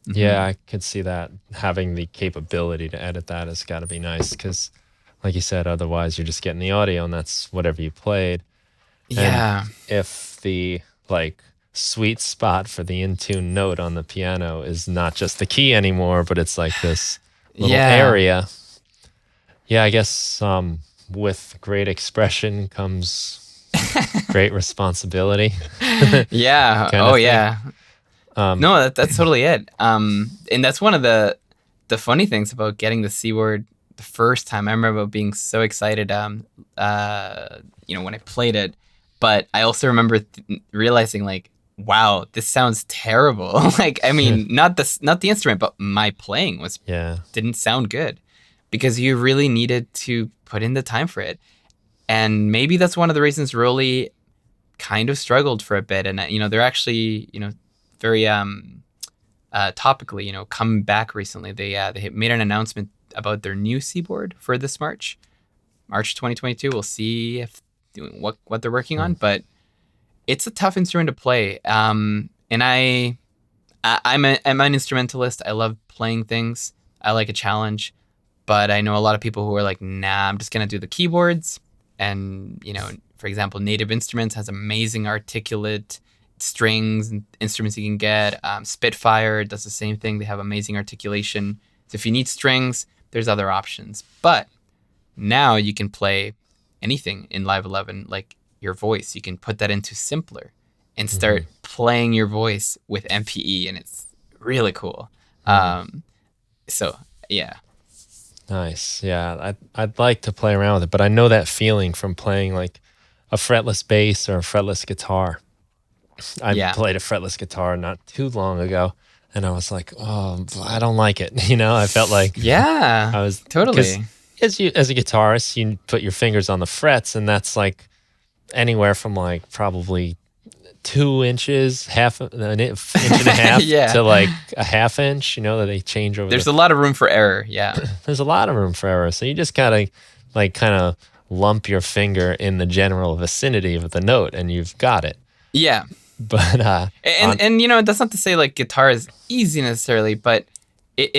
Yeah, I could see that. Having the capability to edit that has got to be nice, because, like you said, otherwise you're just getting the audio and that's whatever you played. Yeah. And if the sweet spot for the in-tune note on the piano is not just the key anymore, but it's like this little area. Yeah, I guess with great expression comes great responsibility. Yeah. Yeah. No, that's totally it. And that's one of the funny things about getting the C word the first time. I remember being so excited, when I played it. But I also remember realizing, like, wow, this sounds terrible. Like, I mean, not the instrument, but my playing didn't sound good, because you really needed to put in the time for it. And maybe that's one of the reasons Rolly kind of struggled for a bit. And, they're actually, very topically, come back recently. They made an announcement about their new keyboard for this March 2022. We'll see what they're working on, but it's a tough instrument to play. And I'm an instrumentalist. I love playing things. I like a challenge, but I know a lot of people who are like, nah, I'm just gonna do the keyboards. And for example, Native Instruments has amazing articulate strings and instruments you can get. Spitfire does the same thing. They have amazing articulation. So if you need strings, there's other options. But now you can play anything in Live 11, like your voice. You can put that into simpler and start playing your voice with MPE, and it's really cool. So yeah. Nice. Yeah, I'd like to play around with it, but I know that feeling from playing like a fretless bass or a fretless guitar. I played a fretless guitar not too long ago, and I was like, oh, I don't like it. I felt like I was totally. As a guitarist, you put your fingers on the frets, and that's like anywhere from like probably 2 inches, inch and a half Yeah. to like a half inch, that they change over. There's a lot of room for error. Yeah. There's a lot of room for error. So you just gotta like kind of lump your finger in the general vicinity of the note and you've got it. Yeah. But and that's not to say like guitar is easy necessarily, but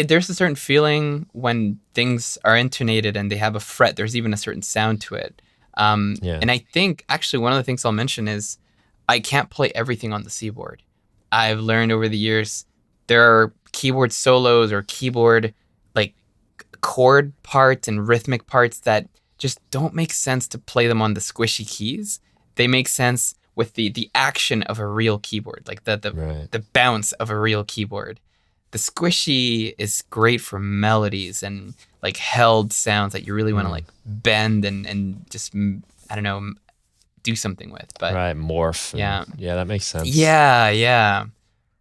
there's a certain feeling when things are intonated and they have a fret. There's even a certain sound to it. And I think actually one of the things I'll mention is I can't play everything on the keyboard. I've learned over the years there are keyboard solos or keyboard like chord parts and rhythmic parts that just don't make sense to play them on the squishy keys. They make sense with the action of a real keyboard, like the bounce of a real keyboard. The squishy is great for melodies and like held sounds that you really want to like bend and just, I don't know, do something with. But morph. Yeah, that makes sense. Yeah.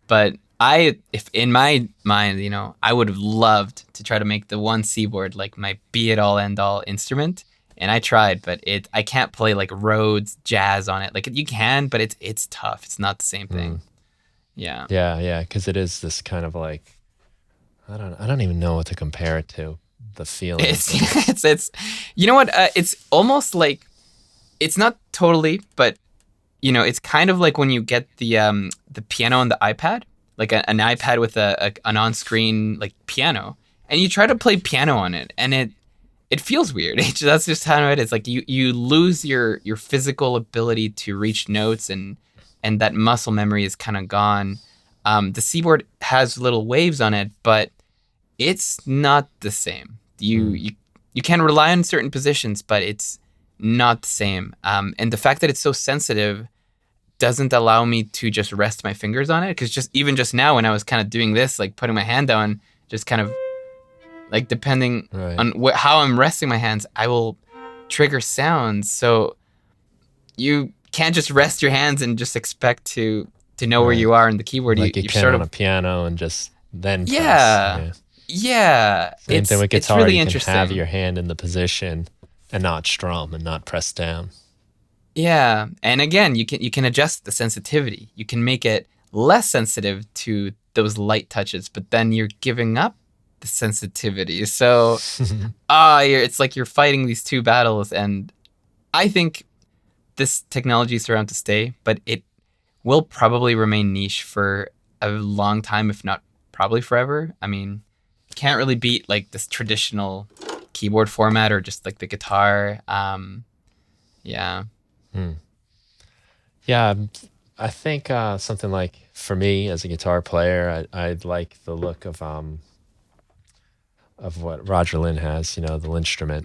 But if in my mind, I would have loved to try to make the one keyboard like my be it all end all instrument. And I tried, but I can't play like Rhodes jazz on it. Like you can, but it's tough. It's not the same thing. Yeah. Yeah, because it is this kind of like, I don't even know what to compare it to. The feeling. It's you know what? It's almost like, it's not totally, but it's kind of like when you get the piano on the iPad, like an iPad with an on-screen like piano, and you try to play piano on it, and it feels weird. That's just how it is. Like you lose your physical ability to reach notes, and that muscle memory is kind of gone. The keyboard has little waves on it, but it's not the same. You can rely on certain positions, but it's not the same. And the fact that it's so sensitive doesn't allow me to just rest my fingers on it. Because just now when I was kind of doing this, like putting my hand down, just kind of like depending on how I'm resting my hands, I will trigger sounds. So you can't just rest your hands and just expect to know where you are in the keyboard. Like you can sort on of a piano and just then press. Yeah. Same thing with guitar. It's really you interesting. can have your hand in the position and not strum and not press down. Yeah, and again, you can adjust the sensitivity. You can make it less sensitive to those light touches, but then you're giving up the sensitivity. So, it's like you're fighting these two battles, and I think this technology is around to stay, but it will probably remain niche for a long time, if not probably forever. I mean, can't really beat like this traditional keyboard format or just like the guitar. Yeah. Yeah, I think something like, for me as a guitar player, I'd like the look of what Roger Lynn has, the Linstrument.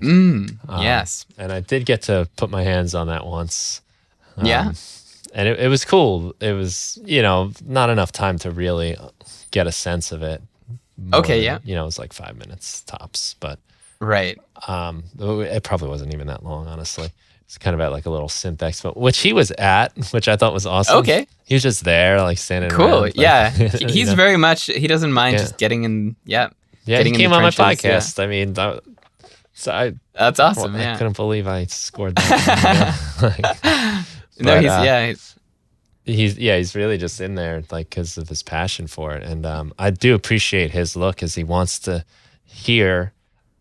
Yes. And I did get to put my hands on that once. Yeah. And it was cool. It was, not enough time to really get a sense of it. Okay, yeah. It was like 5 minutes tops, but right. It probably wasn't even that long, honestly. It's kind of at like a little synth expo, which he was at, which I thought was awesome. Okay. He was just there, like standing cool. around. Like, yeah. He's very much, he doesn't mind just getting in, Yeah, he came on my podcast. Yeah. I mean, that's awesome. I couldn't believe I scored that. He's really just in there, like, because of his passion for it. And I do appreciate his look, as he wants to hear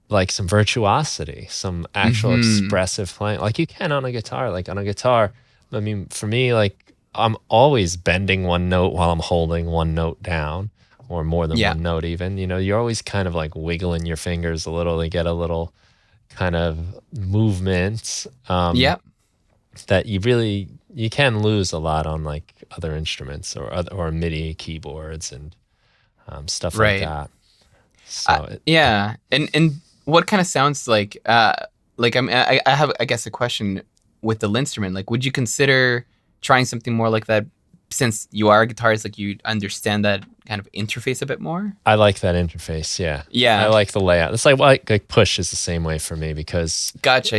like some virtuosity, some actual expressive playing, like you can on a guitar. Like on a guitar, I mean, for me, like I'm always bending one note while I'm holding one note down, or more than one note even. You're always kind of like wiggling your fingers a little to get a little kind of movement. That you can lose a lot on like other instruments or MIDI keyboards and stuff like that. So and what kind of sounds like I have, I guess, a question with the Linstrument. Like, would you consider trying something more like that, since you are a guitarist? Like, you understand that kind of interface a bit more? I like that interface. Yeah. I like the layout. It's like push is the same way for me, because gotcha.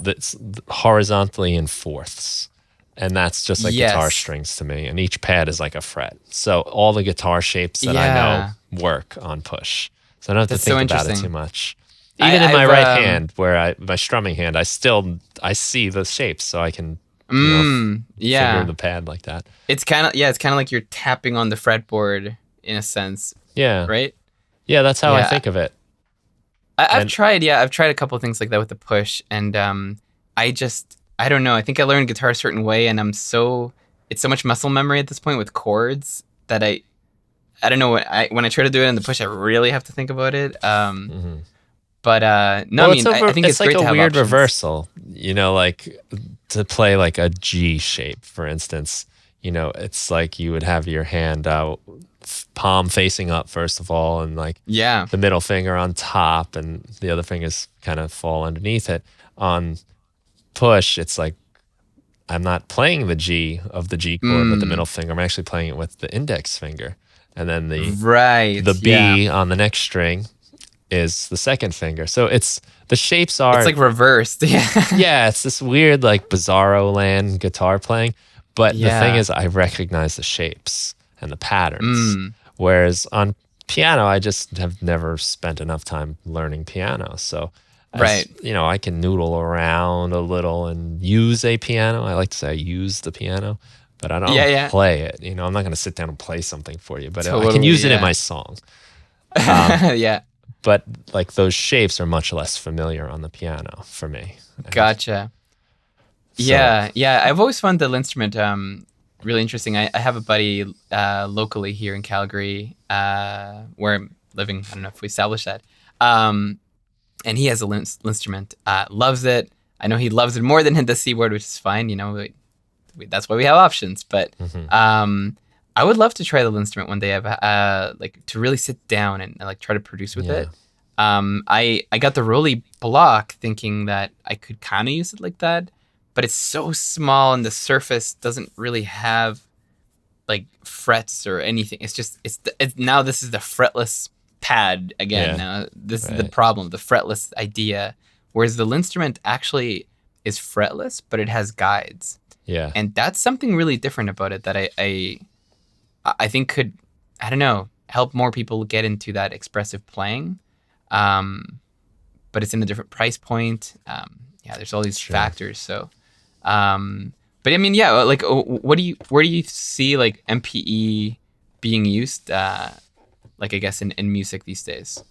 It's horizontally in fourths. And that's just like guitar strings to me. And each pad is like a fret. So all the guitar shapes that I know work on push. So I don't have to think about it too much. Even in my right hand, where my strumming hand, I see the shapes, so I can finger the pad like that. It's kind of like you're tapping on the fretboard in a sense. Yeah. Right? Yeah, that's how I think of it. I've tried a couple of things like that with the push, and I don't know. I think I learned guitar a certain way, and it's so much muscle memory at this point with chords that I don't know when I try to do it in the push, I really have to think about it. But no, well, I think it's like great to have a weird options. reversal, like to play like a G shape, for instance. It's like you would have your hand out, palm facing up first of all, and like the middle finger on top, and the other fingers kind of fall underneath it. On push, it's like I'm not playing the G of the G chord with the middle finger. I'm actually playing it with the index finger, and then the B on the next string is the second finger. So the shapes are... It's like reversed. Yeah, it's this weird like bizarro land guitar playing. But the thing is, I recognize the shapes and the patterns. Whereas on piano, I just have never spent enough time learning piano. So, I can noodle around a little and use a piano. I like to say I use the piano, but I don't play it. I'm not going to sit down and play something for you, but I can use it in my song. But like those shapes are much less familiar on the piano for me. Gotcha. So. Yeah. I've always found the instrument really interesting. I have a buddy locally here in Calgary where I'm living. I don't know if we established that. And he has a instrument. Loves it. I know he loves it more than the keyboard, which is fine. That's why we have options. But I would love to try the instrument one day. I've to really sit down and like try to produce with it. I got the Rolly block thinking that I could kind of use it like that, but it's so small and the surface doesn't really have like frets or anything. It's just now this is the fretless pad again. Now this is the problem, the fretless idea. Whereas the instrument actually is fretless, but it has guides. Yeah, and that's something really different about it that I think could, I don't know, help more people get into that expressive playing. But it's in a different price point. There's all these factors. So, but I mean, like, where do you see like MPE being used? Like, I guess in music these days.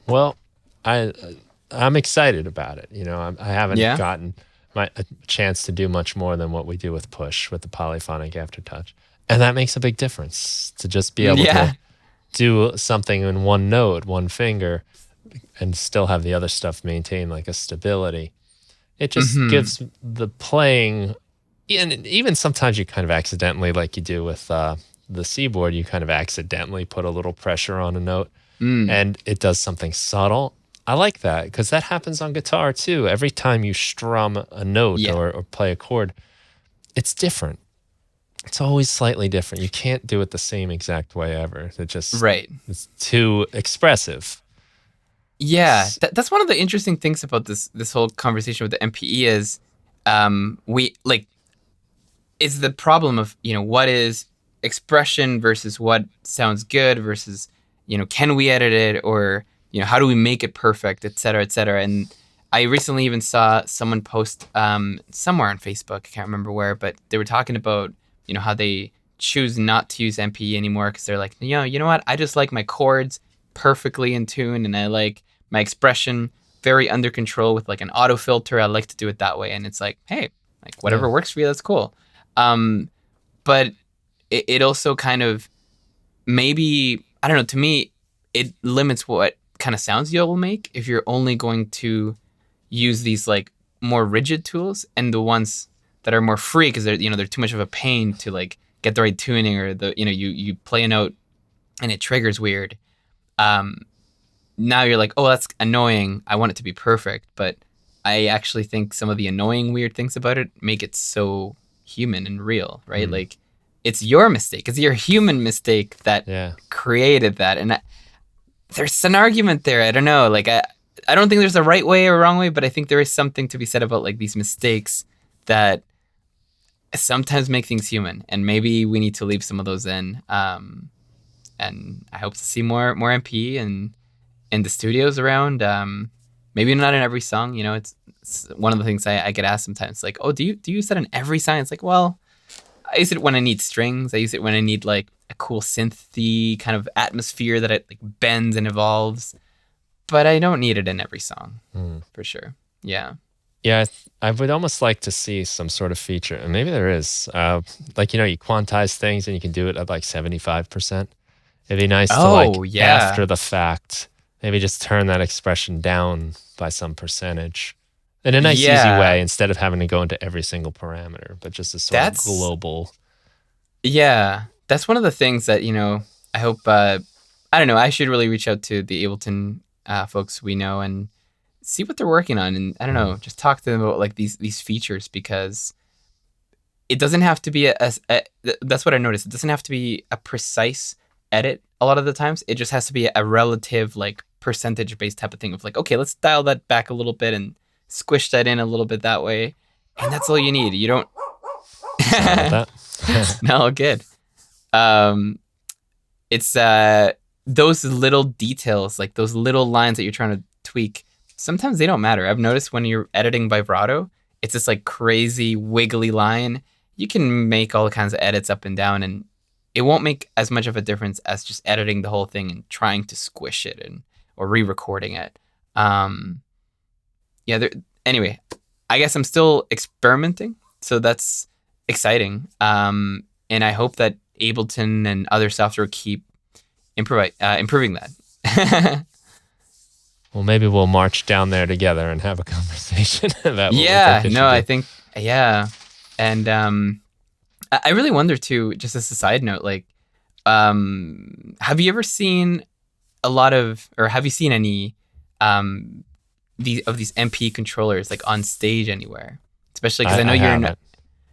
Well, I'm excited about it. I haven't gotten a chance to do much more than what we do with push with the polyphonic aftertouch. And that makes a big difference to just be able to do something in one note, one finger, and still have the other stuff maintain like a stability. It just gives the playing, and even sometimes you kind of accidentally, like you do with the keyboard, you kind of accidentally put a little pressure on a note and it does something subtle. I like that because that happens on guitar too. Every time you strum a note or play a chord, it's different. It's always slightly different. You can't do it the same exact way ever. It's too expressive. Yeah, that's one of the interesting things about this whole conversation with the MPE is it's the problem of, what is expression versus what sounds good versus, can we edit it or, how do we make it perfect, et cetera, et cetera. And I recently even saw someone post somewhere on Facebook, I can't remember where, but they were talking about how they choose not to use MPE anymore because they're like, you know what? I just like my chords perfectly in tune and I like my expression very under control with like an auto filter. I like to do it that way. And it's like, hey, like whatever works for you, that's cool. But it also kind of maybe, I don't know, to me, it limits what kind of sounds you'll make if you're only going to use these like more rigid tools and the ones that are more free because they're too much of a pain to like get the right tuning or you play a note and it triggers weird. Now you're like, oh, that's annoying. I want it to be perfect. But I actually think some of the annoying weird things about it make it so human and real, right? Like it's your mistake. It's your human mistake that created that. And there's an argument there. I don't know. Like I don't think there's a right way or wrong way, but I think there is something to be said about like these mistakes that sometimes make things human, and maybe we need to leave some of those in. And I hope to see more MP and in the studios around. Maybe not in every song. It's one of the things I get asked sometimes. Like, oh, do you use that in every song? It's like, well, I use it when I need strings. I use it when I need like a cool synthy kind of atmosphere that it like bends and evolves. But I don't need it in every song, for sure. Yeah. Yeah, I would almost like to see some sort of feature, and maybe there is. Like, you quantize things and you can do it at like 75%. It'd be nice to like, Oh, yeah. after the fact, maybe just turn that expression down by some percentage in a nice, easy Yeah. way, instead of having to go into every single parameter, but just a sort of That's global. Yeah, that's one of the things that I hope. I don't know. I should really reach out to the Ableton folks we know and see what they're working on, and I don't know, just talk to them about like these features, because it doesn't have to be that's what I noticed. It doesn't have to be a precise edit a lot of the times. It just has to be a relative like percentage based type of thing of like, okay, let's dial that back a little bit and squish that in a little bit that way, and that's all you need. You don't. Sorry about that. No, good. It's those little details, like those little lines that you're trying to tweak. Sometimes they don't matter. I've noticed when you're editing vibrato, it's this like crazy wiggly line. You can make all kinds of edits up and down, and it won't make as much of a difference as just editing the whole thing and trying to squish it or re-recording it. Anyway, I guess I'm still experimenting, so that's exciting. And I hope that Ableton and other software keep improving that. Well, maybe we'll march down there together and have a conversation about what Yeah, we think no, I think, yeah. And I really wonder too, just as a side note, like, have you ever seen have you seen any these MP controllers like on stage anywhere? Especially because I know you're in.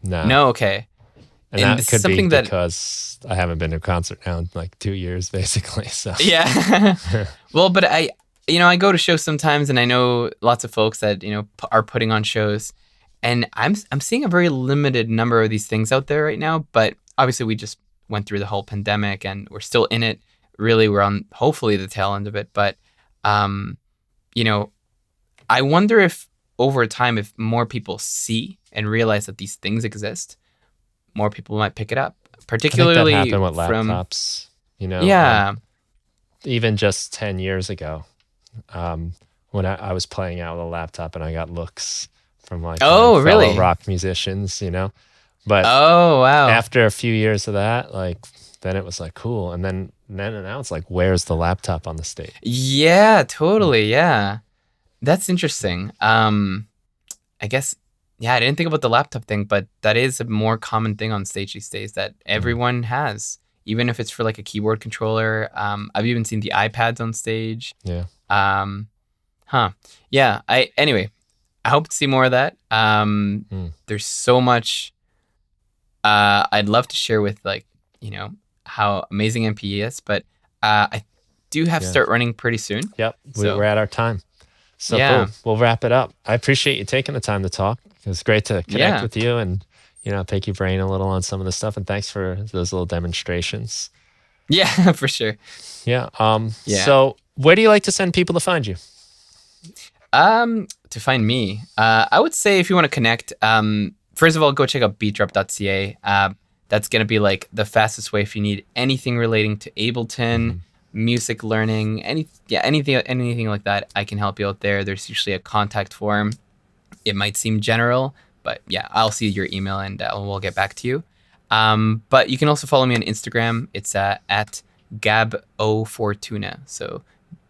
No, okay. And that could be because I haven't been to a concert now in like 2 years, basically. So yeah. Well, but I go to shows sometimes, and I know lots of folks that are putting on shows, and I'm seeing a very limited number of these things out there right now. But obviously, we just went through the whole pandemic, and we're still in it. Really, we're on hopefully the tail end of it. But I wonder if over time, if more people see and realize that these things exist, more people might pick it up. Particularly I think that happened with laptops. Yeah. Even just 10 years ago, when I was playing out with a laptop, and I got looks from like fellow really? rock musicians, But oh wow, after a few years of that, like then it was like cool, and then now it's like, where's the laptop on the stage? Yeah, totally. Yeah, that's interesting. I guess. Yeah, I didn't think about the laptop thing, but that is a more common thing on stage these days that everyone has, even if it's for like a keyboard controller. I've even seen the iPads on stage. Yeah. Yeah. Anyway, I hope to see more of that. There's so much I'd love to share with how amazing MP is, but I do have to start running pretty soon. Yep. We're at our time. So cool. We'll wrap it up. I appreciate you taking the time to talk. It was great to connect with you and, pick your brain a little on some of the stuff. And thanks for those little demonstrations. Yeah, for sure. Yeah. So where do you like to send people to find you? To find me, I would say if you want to connect, first of all, go check out beatdrop.ca. That's going to be like the fastest way if you need anything relating to Ableton, music learning, anything like that. I can help you out there. There's usually a contact form. It might seem general, but yeah, I'll see your email and we'll get back to you. But you can also follow me on Instagram. It's at Gabo Fortuna. So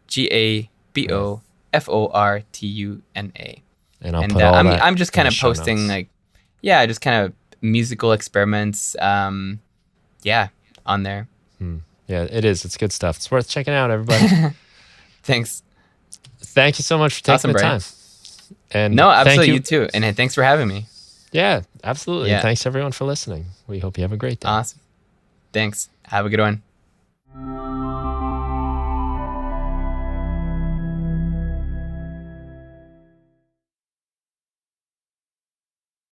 GABOFORTUNA. And I'll put all that I'm just kind of posting notes. just kind of musical experiments. On there. Yeah, it is. It's good stuff. It's worth checking out, everybody. Thanks. Thank you so much for taking the time. And no, absolutely, you too. And thanks for having me. Yeah, absolutely. Yeah. Thanks everyone for listening. We hope you have a great day. Awesome. Thanks. Have a good one.